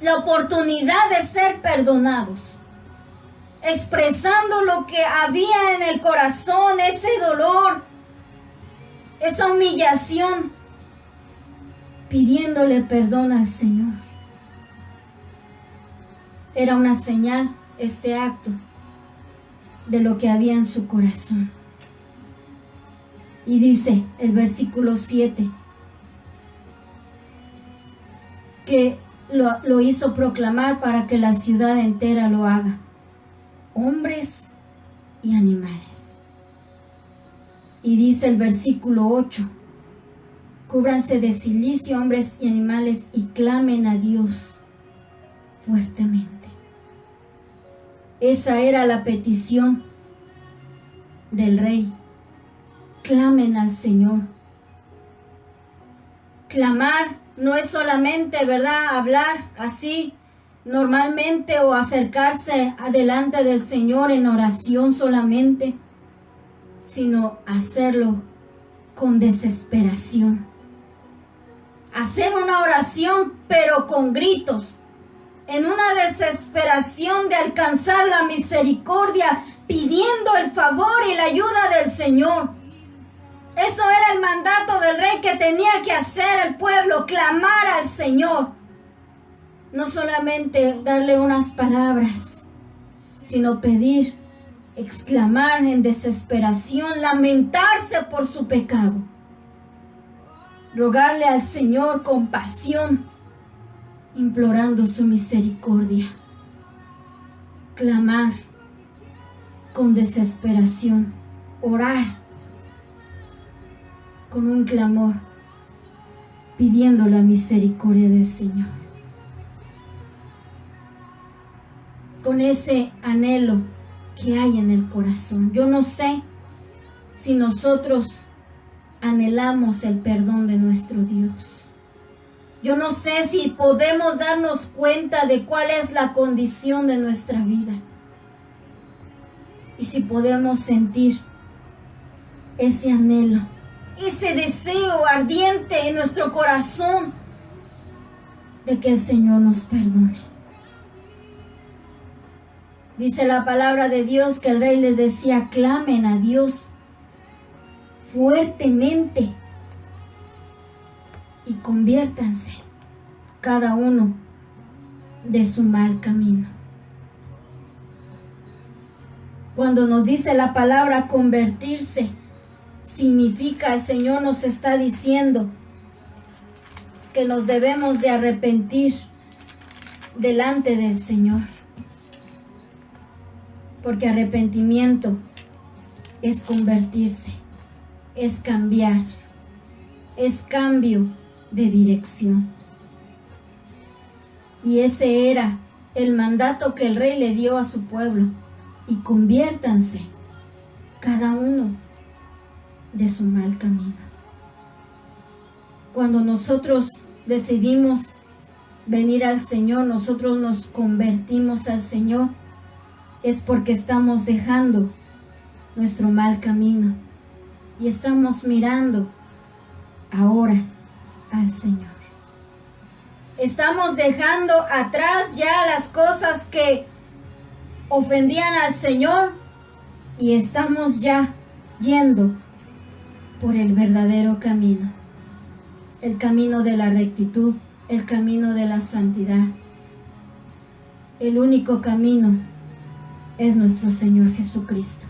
de ser perdonados, expresando lo que había en el corazón, ese dolor, esa humillación, pidiéndole perdón al Señor. Era una señal, este acto, de lo que había en su corazón. Y dice el versículo 7, que lo hizo proclamar para que la ciudad entera lo haga, hombres y animales. Y dice el versículo 8, cúbranse de cilicio hombres y animales y clamen a Dios fuertemente. Esa era la petición del rey. Clamen al Señor. Clamar no es solamente, ¿verdad?, hablar así normalmente o acercarse adelante del Señor en oración solamente, sino hacerlo con desesperación. Hacer una oración pero con gritos, en una desesperación de alcanzar la misericordia, pidiendo el favor y la ayuda del Señor. Eso era el mandato del rey que tenía que hacer el pueblo, clamar al Señor. No solamente darle unas palabras, sino pedir, exclamar en desesperación, lamentarse por su pecado. Rogarle al Señor compasión, implorando su misericordia. Clamar con desesperación, orar con un clamor, pidiendo la misericordia del Señor. Con ese anhelo que hay en el corazón. Yo no sé si nosotros anhelamos el perdón de nuestro Dios. Yo no sé si podemos darnos cuenta de cuál es la condición de nuestra vida. Y si podemos sentir ese anhelo, ese deseo ardiente en nuestro corazón de que el Señor nos perdone. Dice la palabra de Dios que el rey les decía, clamen a Dios fuertemente y conviértanse cada uno de su mal camino. Cuando nos dice la palabra convertirse, significa, el Señor nos está diciendo que nos debemos de arrepentir delante del Señor. Porque arrepentimiento es convertirse, es cambiar, es cambio de dirección. Y ese era el mandato que el rey le dio a su pueblo. Y conviértanse cada uno de su mal camino. Cuando nosotros decidimos venir al Señor, nosotros nos convertimos al Señor, es porque estamos dejando nuestro mal camino y estamos mirando ahora al Señor. Estamos dejando atrás ya las cosas que ofendían al Señor y estamos ya yendo por el verdadero camino, el camino de la rectitud, el camino de la santidad. El único camino es nuestro Señor Jesucristo.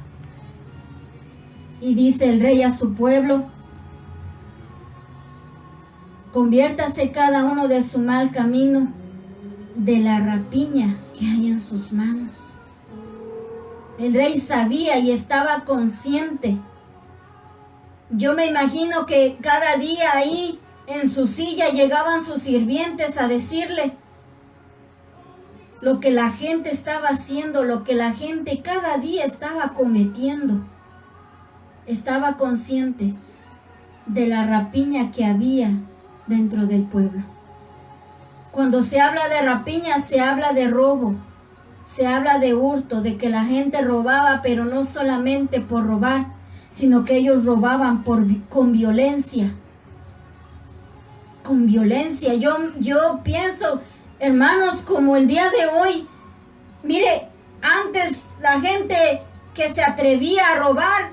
Y dice el rey a su pueblo, conviértase cada uno de su mal camino, de la rapiña que hay en sus manos. El rey sabía y estaba consciente. Yo me imagino que cada día ahí en su silla llegaban sus sirvientes a decirle, lo que la gente estaba haciendo, lo que la gente cada día estaba cometiendo. Estaba consciente de la rapiña que había dentro del pueblo. Cuando se habla de rapiña, se habla de robo, se habla de hurto, de que la gente robaba, pero no solamente por robar, sino que ellos robaban con violencia. Con violencia. Yo pienso, hermanos, como el día de hoy, mire, antes la gente que se atrevía a robar,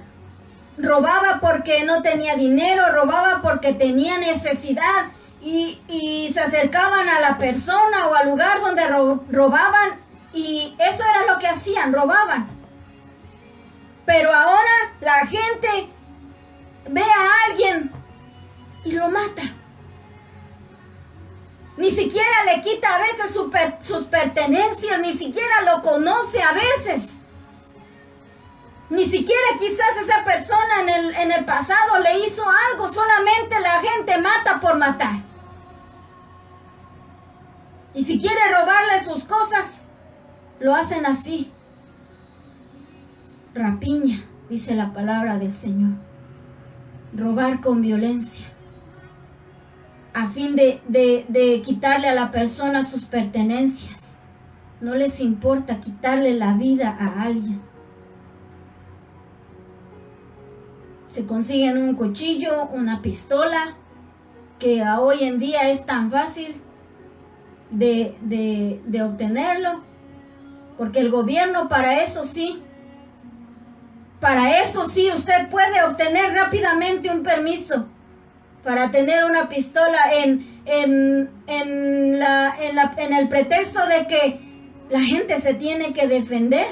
robaba porque no tenía dinero, robaba porque tenía necesidad y se acercaban a la persona o al lugar donde robaban y eso era lo que hacían, robaban. Pero ahora la gente ve a alguien y lo mata. Ni siquiera le quita a veces sus pertenencias, ni siquiera lo conoce a veces. Ni siquiera quizás esa persona en el pasado le hizo algo, solamente la gente mata por matar. Y si quiere robarle sus cosas, lo hacen así. Rapiña, dice la palabra del Señor. Robar con violencia. A fin de quitarle a la persona sus pertenencias. No les importa quitarle la vida a alguien. Se consiguen un cuchillo, una pistola, que hoy en día es tan fácil de obtenerlo, porque el gobierno para eso sí usted puede obtener rápidamente un permiso para tener una pistola en el pretexto de que la gente se tiene que defender.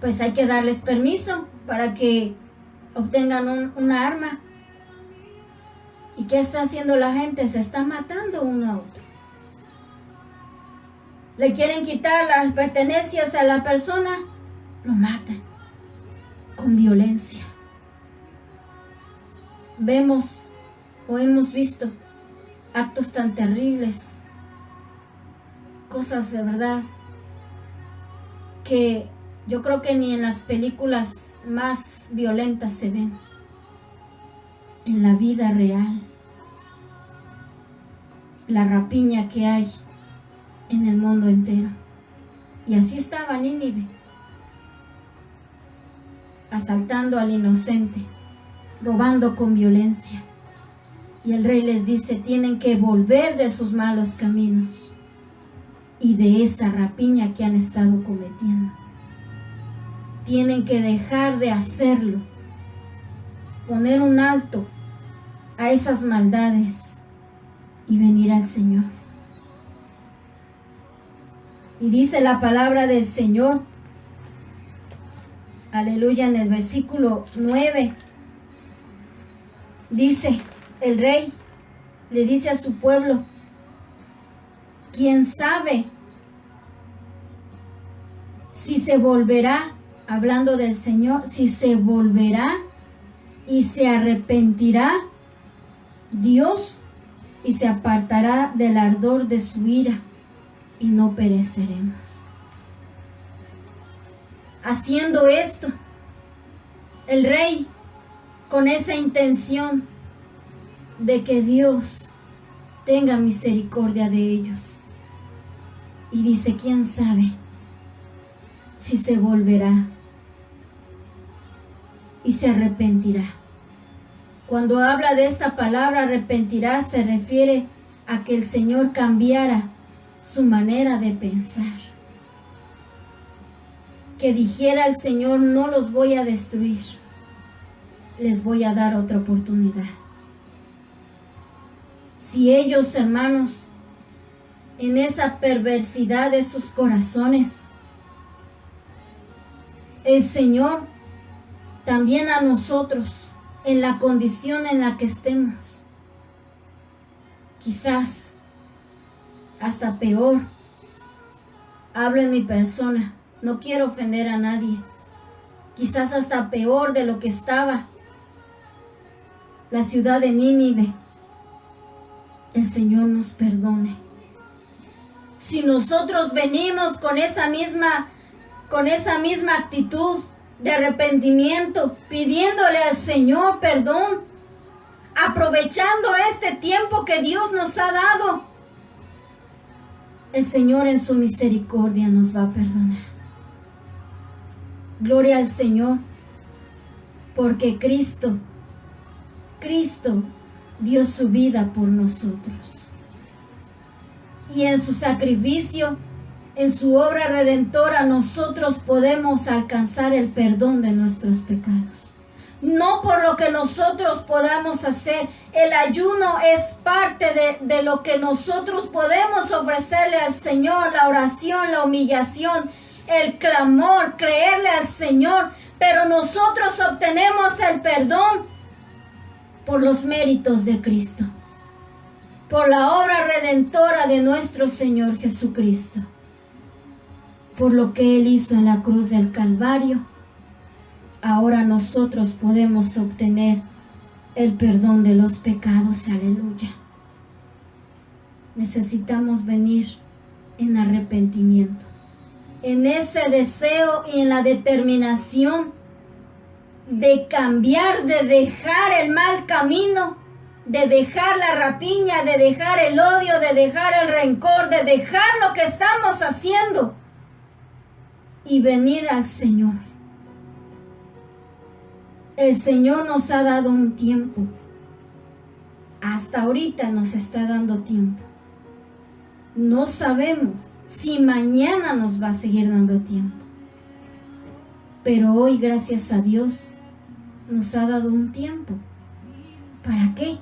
Pues hay que darles permiso para que obtengan una arma. ¿Y qué está haciendo la gente? Se está matando uno a otro. Le quieren quitar las pertenencias a la persona, lo matan con violencia. Vemos o hemos visto actos tan terribles, cosas de verdad que yo creo que ni en las películas más violentas se ven. En la vida real, la rapiña que hay en el mundo entero. Y así estaba Nínive, asaltando al inocente, robando con violencia. Y el rey les dice, tienen que volver de sus malos caminos y de esa rapiña que han estado cometiendo. Tienen que dejar de hacerlo, poner un alto a esas maldades y venir al Señor. Y dice la palabra del Señor, aleluya, en el versículo 9, dice, el rey le dice a su pueblo, ¿quién sabe si se volverá, hablando del Señor, si se volverá y se arrepentirá Dios y se apartará del ardor de su ira y no pereceremos? Haciendo esto, el rey, con esa intención de que Dios tenga misericordia de ellos, y dice, ¿quién sabe si se volverá y se arrepentirá? Cuando habla de esta palabra arrepentirá, se refiere a que el Señor cambiara su manera de pensar. Que dijera el Señor, no los voy a destruir, les voy a dar otra oportunidad. Si ellos, hermanos, en esa perversidad de sus corazones, el Señor también a nosotros, en la condición en la que estemos, quizás hasta peor, hablo en mi persona, no quiero ofender a nadie, quizás hasta peor de lo que estaba la ciudad de Nínive, el Señor nos perdone Si nosotros venimos con esa misma actitud de arrepentimiento, pidiéndole al Señor perdón, aprovechando este tiempo que Dios nos ha dado, el Señor en su misericordia nos va a perdonar. Gloria al Señor, porque Cristo dio su vida por nosotros. Y en su sacrificio, en su obra redentora, nosotros podemos alcanzar el perdón de nuestros pecados. No por lo que nosotros podamos hacer. El ayuno es parte de lo que nosotros podemos ofrecerle al Señor. La oración, la humillación, el clamor, creerle al Señor. Pero nosotros obtenemos el perdón por los méritos de Cristo, por la obra redentora de nuestro Señor Jesucristo, por lo que Él hizo en la cruz del Calvario. Ahora nosotros podemos obtener el perdón de los pecados. Aleluya. Necesitamos venir en arrepentimiento, en ese deseo y en la determinación de cambiar, de dejar el mal camino, de dejar la rapiña, de dejar el odio, de dejar el rencor, de dejar lo que estamos haciendo y venir al Señor. El Señor nos ha dado un tiempo. Hasta ahorita nos está dando tiempo. No sabemos si mañana nos va a seguir dando tiempo. Pero hoy, gracias a Dios, nos ha dado un tiempo. ¿Para qué?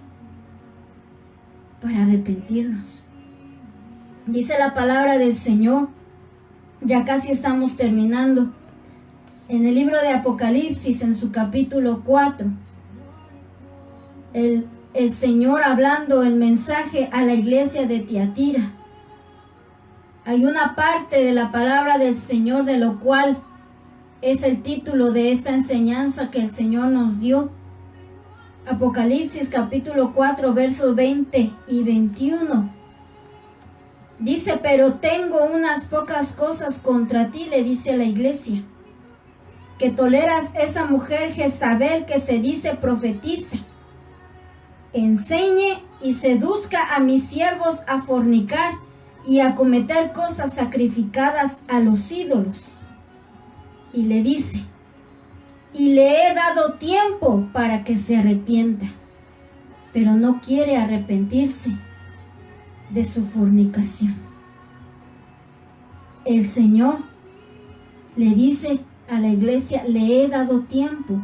Para arrepentirnos. Dice la palabra del Señor, ya casi estamos terminando, en el libro de Apocalipsis, en su capítulo 4, el Señor hablando el mensaje a la iglesia de Tiatira. Hay una parte de la palabra del Señor de lo cual es el título de esta enseñanza que el Señor nos dio. Apocalipsis capítulo 4, versos 20 y 21. Dice, pero tengo unas pocas cosas contra ti, le dice a la iglesia, que toleras esa mujer Jezabel que se dice profetiza, enseñe y seduzca a mis siervos a fornicar y a cometer cosas sacrificadas a los ídolos. Y le dice, y le he dado tiempo para que se arrepienta, pero no quiere arrepentirse de su fornicación. El Señor le dice a la iglesia, le he dado tiempo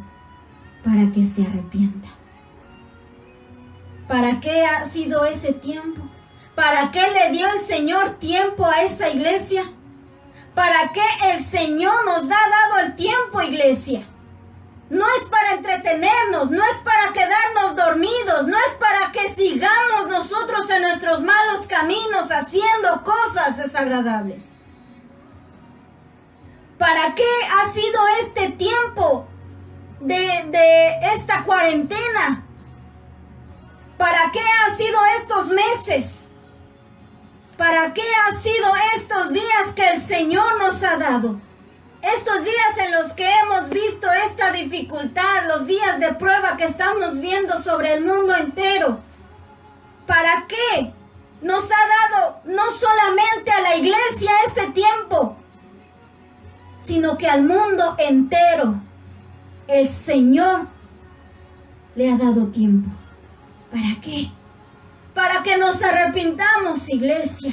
para que se arrepienta. ¿Para qué ha sido ese tiempo? ¿Para qué le dio el Señor tiempo a esa iglesia? ¿Para qué el Señor nos ha dado el tiempo, iglesia? No es para entretenernos, no es para quedarnos dormidos, no es para que sigamos nosotros en nuestros malos caminos haciendo cosas desagradables. ¿Para qué ha sido este tiempo de esta cuarentena? ¿Para qué ha sido estos meses? ¿Para qué ha sido estos días que el Señor nos ha dado? Estos días en los que hemos visto esta dificultad, los días de prueba que estamos viendo sobre el mundo entero. ¿Para qué nos ha dado no solamente a la iglesia este tiempo, sino que al mundo entero el Señor le ha dado tiempo? ¿Para qué? Para que nos arrepintamos, iglesia.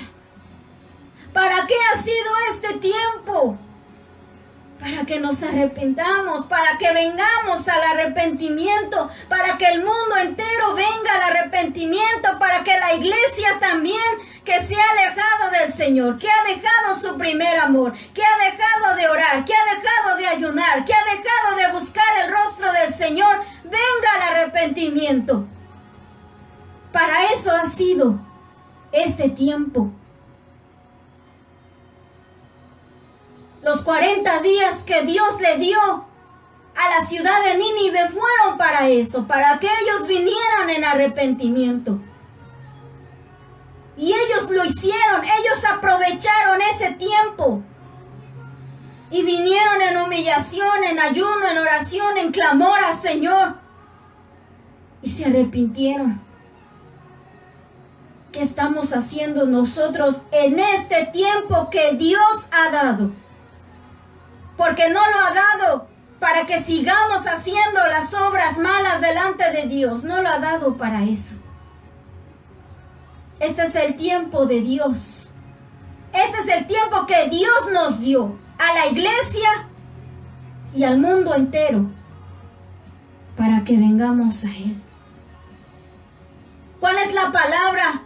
¿Para qué ha sido este tiempo? Para que nos arrepintamos, para que vengamos al arrepentimiento, para que el mundo entero venga al arrepentimiento, para que la iglesia también, que se ha alejado del Señor, que ha dejado su primer amor, que ha dejado de orar, que ha dejado de ayunar, que ha dejado de buscar el rostro del Señor, venga al arrepentimiento. Para eso ha sido este tiempo. Los 40 días que Dios le dio a la ciudad de Nínive fueron para eso, para que ellos vinieran en arrepentimiento. Y ellos lo hicieron, ellos aprovecharon y vinieron en humillación, en ayuno, en oración, en clamor al Señor y se arrepintieron. ¿Qué estamos haciendo nosotros en este tiempo que Dios ha dado? Porque no lo ha dado para que sigamos haciendo las obras malas delante de Dios. No lo ha dado para eso. Este es el tiempo de Dios. Este es el tiempo que Dios nos dio a la iglesia y al mundo entero para que vengamos a Él. ¿Cuál es la palabra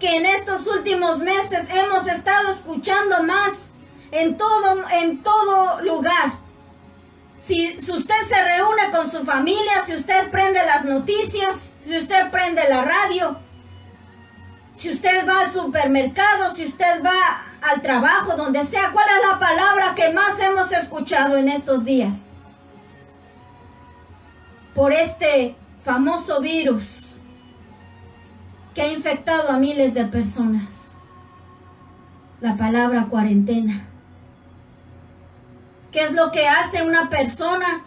que en estos últimos meses hemos estado escuchando más en todo lugar? Si usted se reúne con su familia, si usted prende las noticias, si usted prende la radio, si usted va al supermercado, si usted va al trabajo, donde sea, ¿cuál es la palabra que más hemos escuchado en estos días? Por este famoso virus que ha infectado a miles de personas. La palabra cuarentena. ¿Qué es lo que hace una persona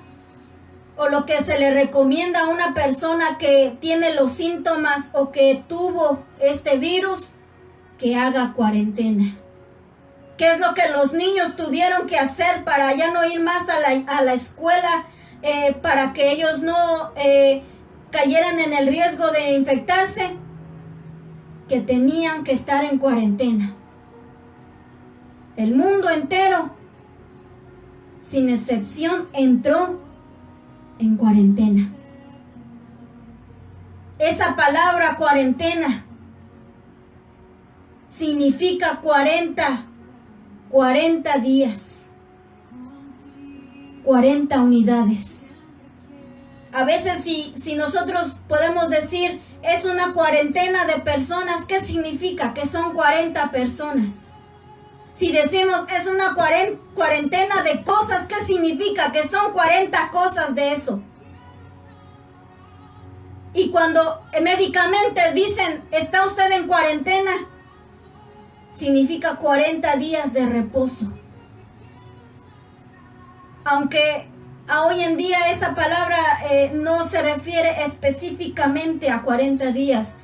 o lo que se le recomienda a una persona que tiene los síntomas o que tuvo este virus? Que haga cuarentena. ¿Qué es lo que los niños tuvieron que hacer para ya no ir más a la escuela, para que ellos no cayeran en el riesgo de infectarse? Que tenían que estar en cuarentena. El mundo entero, sin excepción, entró en cuarentena. Esa palabra cuarentena significa 40 días, 40 unidades. A veces si nosotros podemos decir es una cuarentena de personas, ¿qué significa? Que son 40 personas. Si decimos es una cuarentena de cosas, ¿qué significa? Que son 40 cosas de eso. Y cuando médicamente dicen está usted en cuarentena, significa 40 días de reposo. Aunque hoy en día esa palabra no se refiere específicamente a 40 días.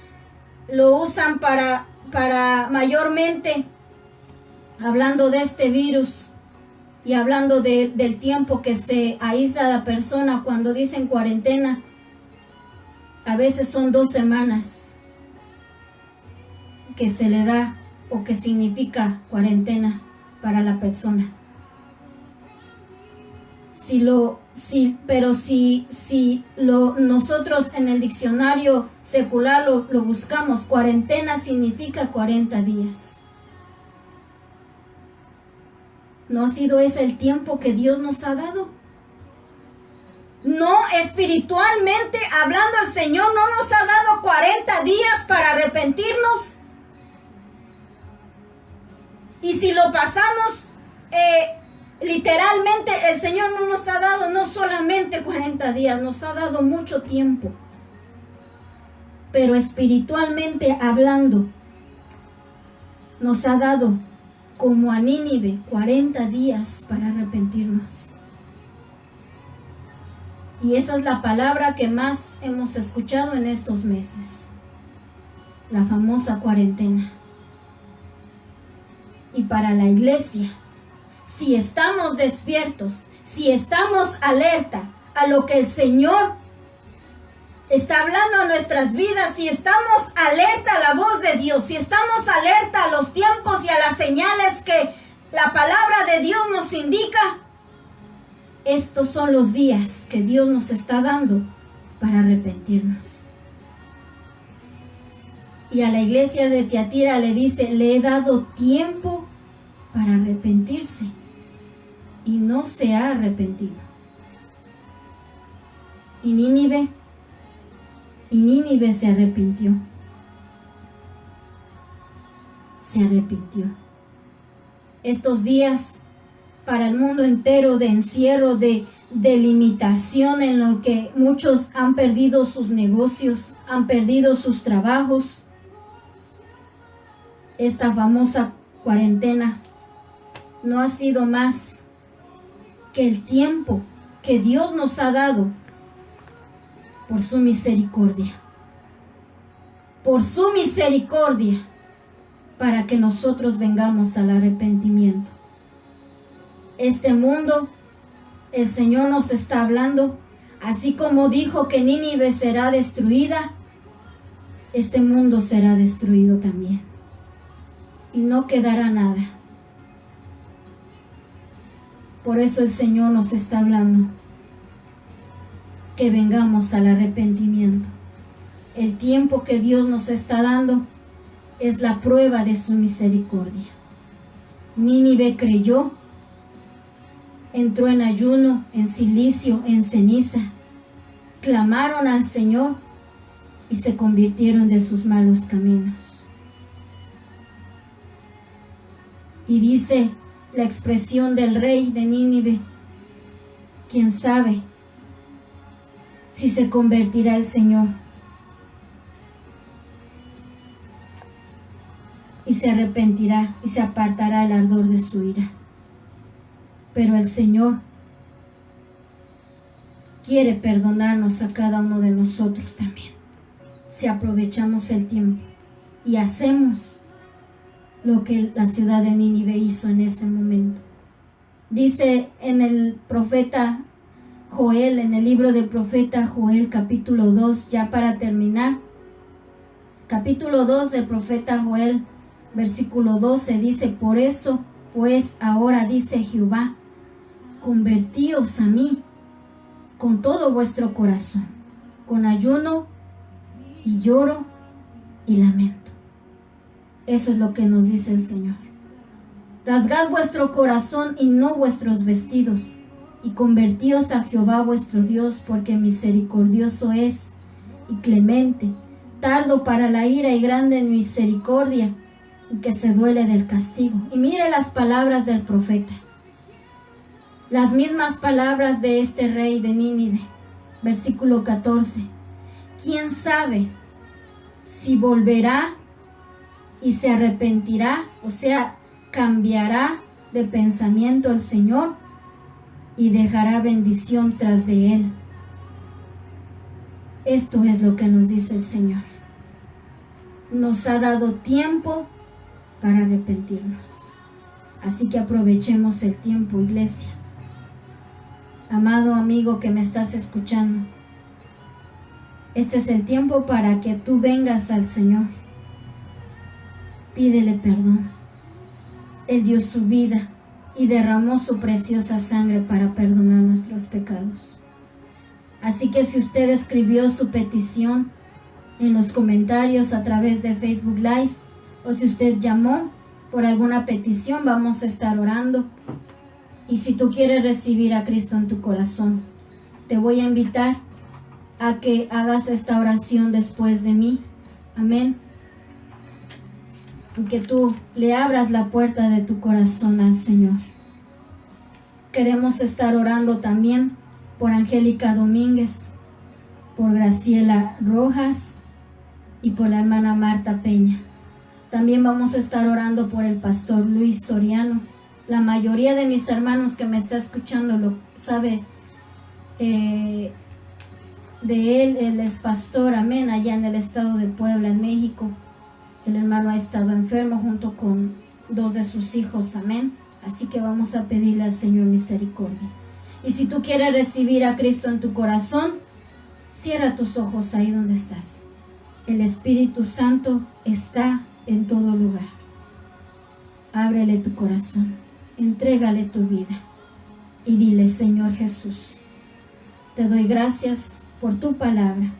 Lo usan para mayormente, hablando de este virus y hablando del tiempo que se aísla la persona cuando dicen cuarentena. A veces son 2 semanas que se le da o que significa cuarentena para la persona. Nosotros en el diccionario secular lo buscamos, cuarentena significa 40 días. ¿No ha sido ese el tiempo que Dios nos ha dado? No, espiritualmente hablando, el Señor no nos ha dado 40 días para arrepentirnos. Y si lo pasamos literalmente, el Señor no nos ha dado no solamente 40 días, nos ha dado mucho tiempo. Pero espiritualmente hablando, nos ha dado como a Nínive 40 días para arrepentirnos. Y esa es la palabra que más hemos escuchado en estos meses. La famosa cuarentena. Y para la iglesia, si estamos despiertos, si estamos alerta a lo que el Señor está hablando a nuestras vidas, si estamos alerta a la voz de Dios, si estamos alerta a los tiempos y a las señales que la palabra de Dios nos indica, estos son los días que Dios nos está dando para arrepentirnos. Y a la iglesia de Tiatira le dice, le he dado tiempo para arrepentirse y no se ha arrepentido. Y Nínive se arrepintió. Se arrepintió. Estos días para el mundo entero de encierro, de limitación, en lo que muchos han perdido sus negocios, han perdido sus trabajos. Esta famosa cuarentena no ha sido más que el tiempo que Dios nos ha dado por su misericordia, para que nosotros vengamos al arrepentimiento. Este mundo, el Señor nos está hablando, así como dijo que Nínive será destruida, este mundo será destruido también. Y no quedará nada. Por eso el Señor nos está hablando, que vengamos al arrepentimiento. El tiempo que Dios nos está dando es la prueba de su misericordia. Nínive creyó, entró en ayuno, en silicio, en ceniza. Clamaron al Señor y se convirtieron de sus malos caminos. Y dice la expresión del rey de Nínive: ¿quién sabe si se convertirá el Señor y se arrepentirá y se apartará el ardor de su ira? Pero el Señor quiere perdonarnos a cada uno de nosotros también, si aprovechamos el tiempo y hacemos lo que la ciudad de Nínive hizo en ese momento. Dice en el profeta Joel, en el libro del profeta Joel, capítulo 2, ya para terminar, capítulo 2 del profeta Joel, versículo 12, dice: por eso, pues ahora dice Jehová, convertíos a mí con todo vuestro corazón, con ayuno y lloro y lamento. Eso es lo que nos dice el Señor. Rasgad vuestro corazón y no vuestros vestidos, y convertíos a Jehová vuestro Dios, porque misericordioso es y clemente, tardo para la ira y grande en misericordia, y que se duele del castigo. Y mire las palabras del profeta, las mismas palabras de este rey de Nínive, versículo 14. ¿Quién sabe si volverá y se arrepentirá, o sea, cambiará de pensamiento el Señor y dejará bendición tras de él? Esto es lo que nos dice el Señor. Nos ha dado tiempo para arrepentirnos. Así que aprovechemos el tiempo, iglesia. Amado amigo que me estás escuchando, este es el tiempo para que tú vengas al Señor. Pídele perdón. Él dio su vida y derramó su preciosa sangre para perdonar nuestros pecados. Así que si usted escribió su petición en los comentarios a través de Facebook Live, o si usted llamó por alguna petición, vamos a estar orando. Y si tú quieres recibir a Cristo en tu corazón, te voy a invitar a que hagas esta oración después de mí. Amén. Y que tú le abras la puerta de tu corazón al Señor. Queremos estar orando también por Angélica Domínguez, por Graciela Rojas y por la hermana Marta Peña. También vamos a estar orando por el pastor Luis Soriano. La mayoría de mis hermanos que me está escuchando lo sabe de él. Él es pastor, amén, allá en el estado de Puebla, en México. El hermano ha estado enfermo junto con 2 de sus hijos, amén. Así que vamos a pedirle al Señor misericordia. Y si tú quieres recibir a Cristo en tu corazón, cierra tus ojos ahí donde estás. El Espíritu Santo está en todo lugar. Ábrele tu corazón, entrégale tu vida y dile: Señor Jesús, te doy gracias por tu palabra.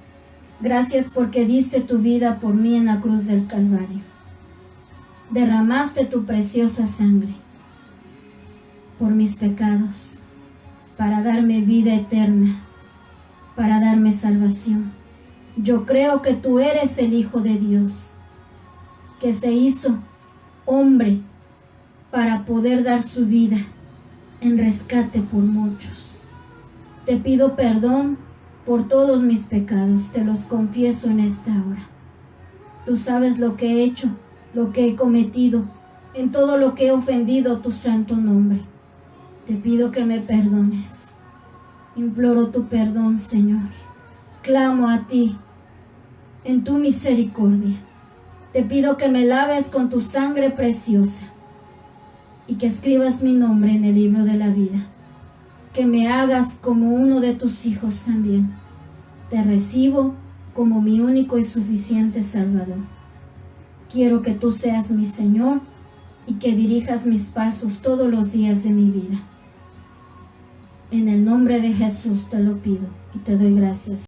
Gracias porque diste tu vida por mí en la cruz del Calvario. Derramaste tu preciosa sangre por mis pecados, para darme vida eterna, para darme salvación. Yo creo que tú eres el Hijo de Dios, que se hizo hombre para poder dar su vida en rescate por muchos. Te pido perdón por todos mis pecados, te los confieso en esta hora. Tú sabes lo que he hecho, lo que he cometido, en todo lo que he ofendido tu santo nombre. Te pido que me perdones. Imploro tu perdón, Señor. Clamo a ti en tu misericordia. Te pido que me laves con tu sangre preciosa y que escribas mi nombre en el libro de la vida. Que me hagas como uno de tus hijos también. Te recibo como mi único y suficiente Salvador. Quiero que tú seas mi Señor y que dirijas mis pasos todos los días de mi vida. En el nombre de Jesús te lo pido y te doy gracias.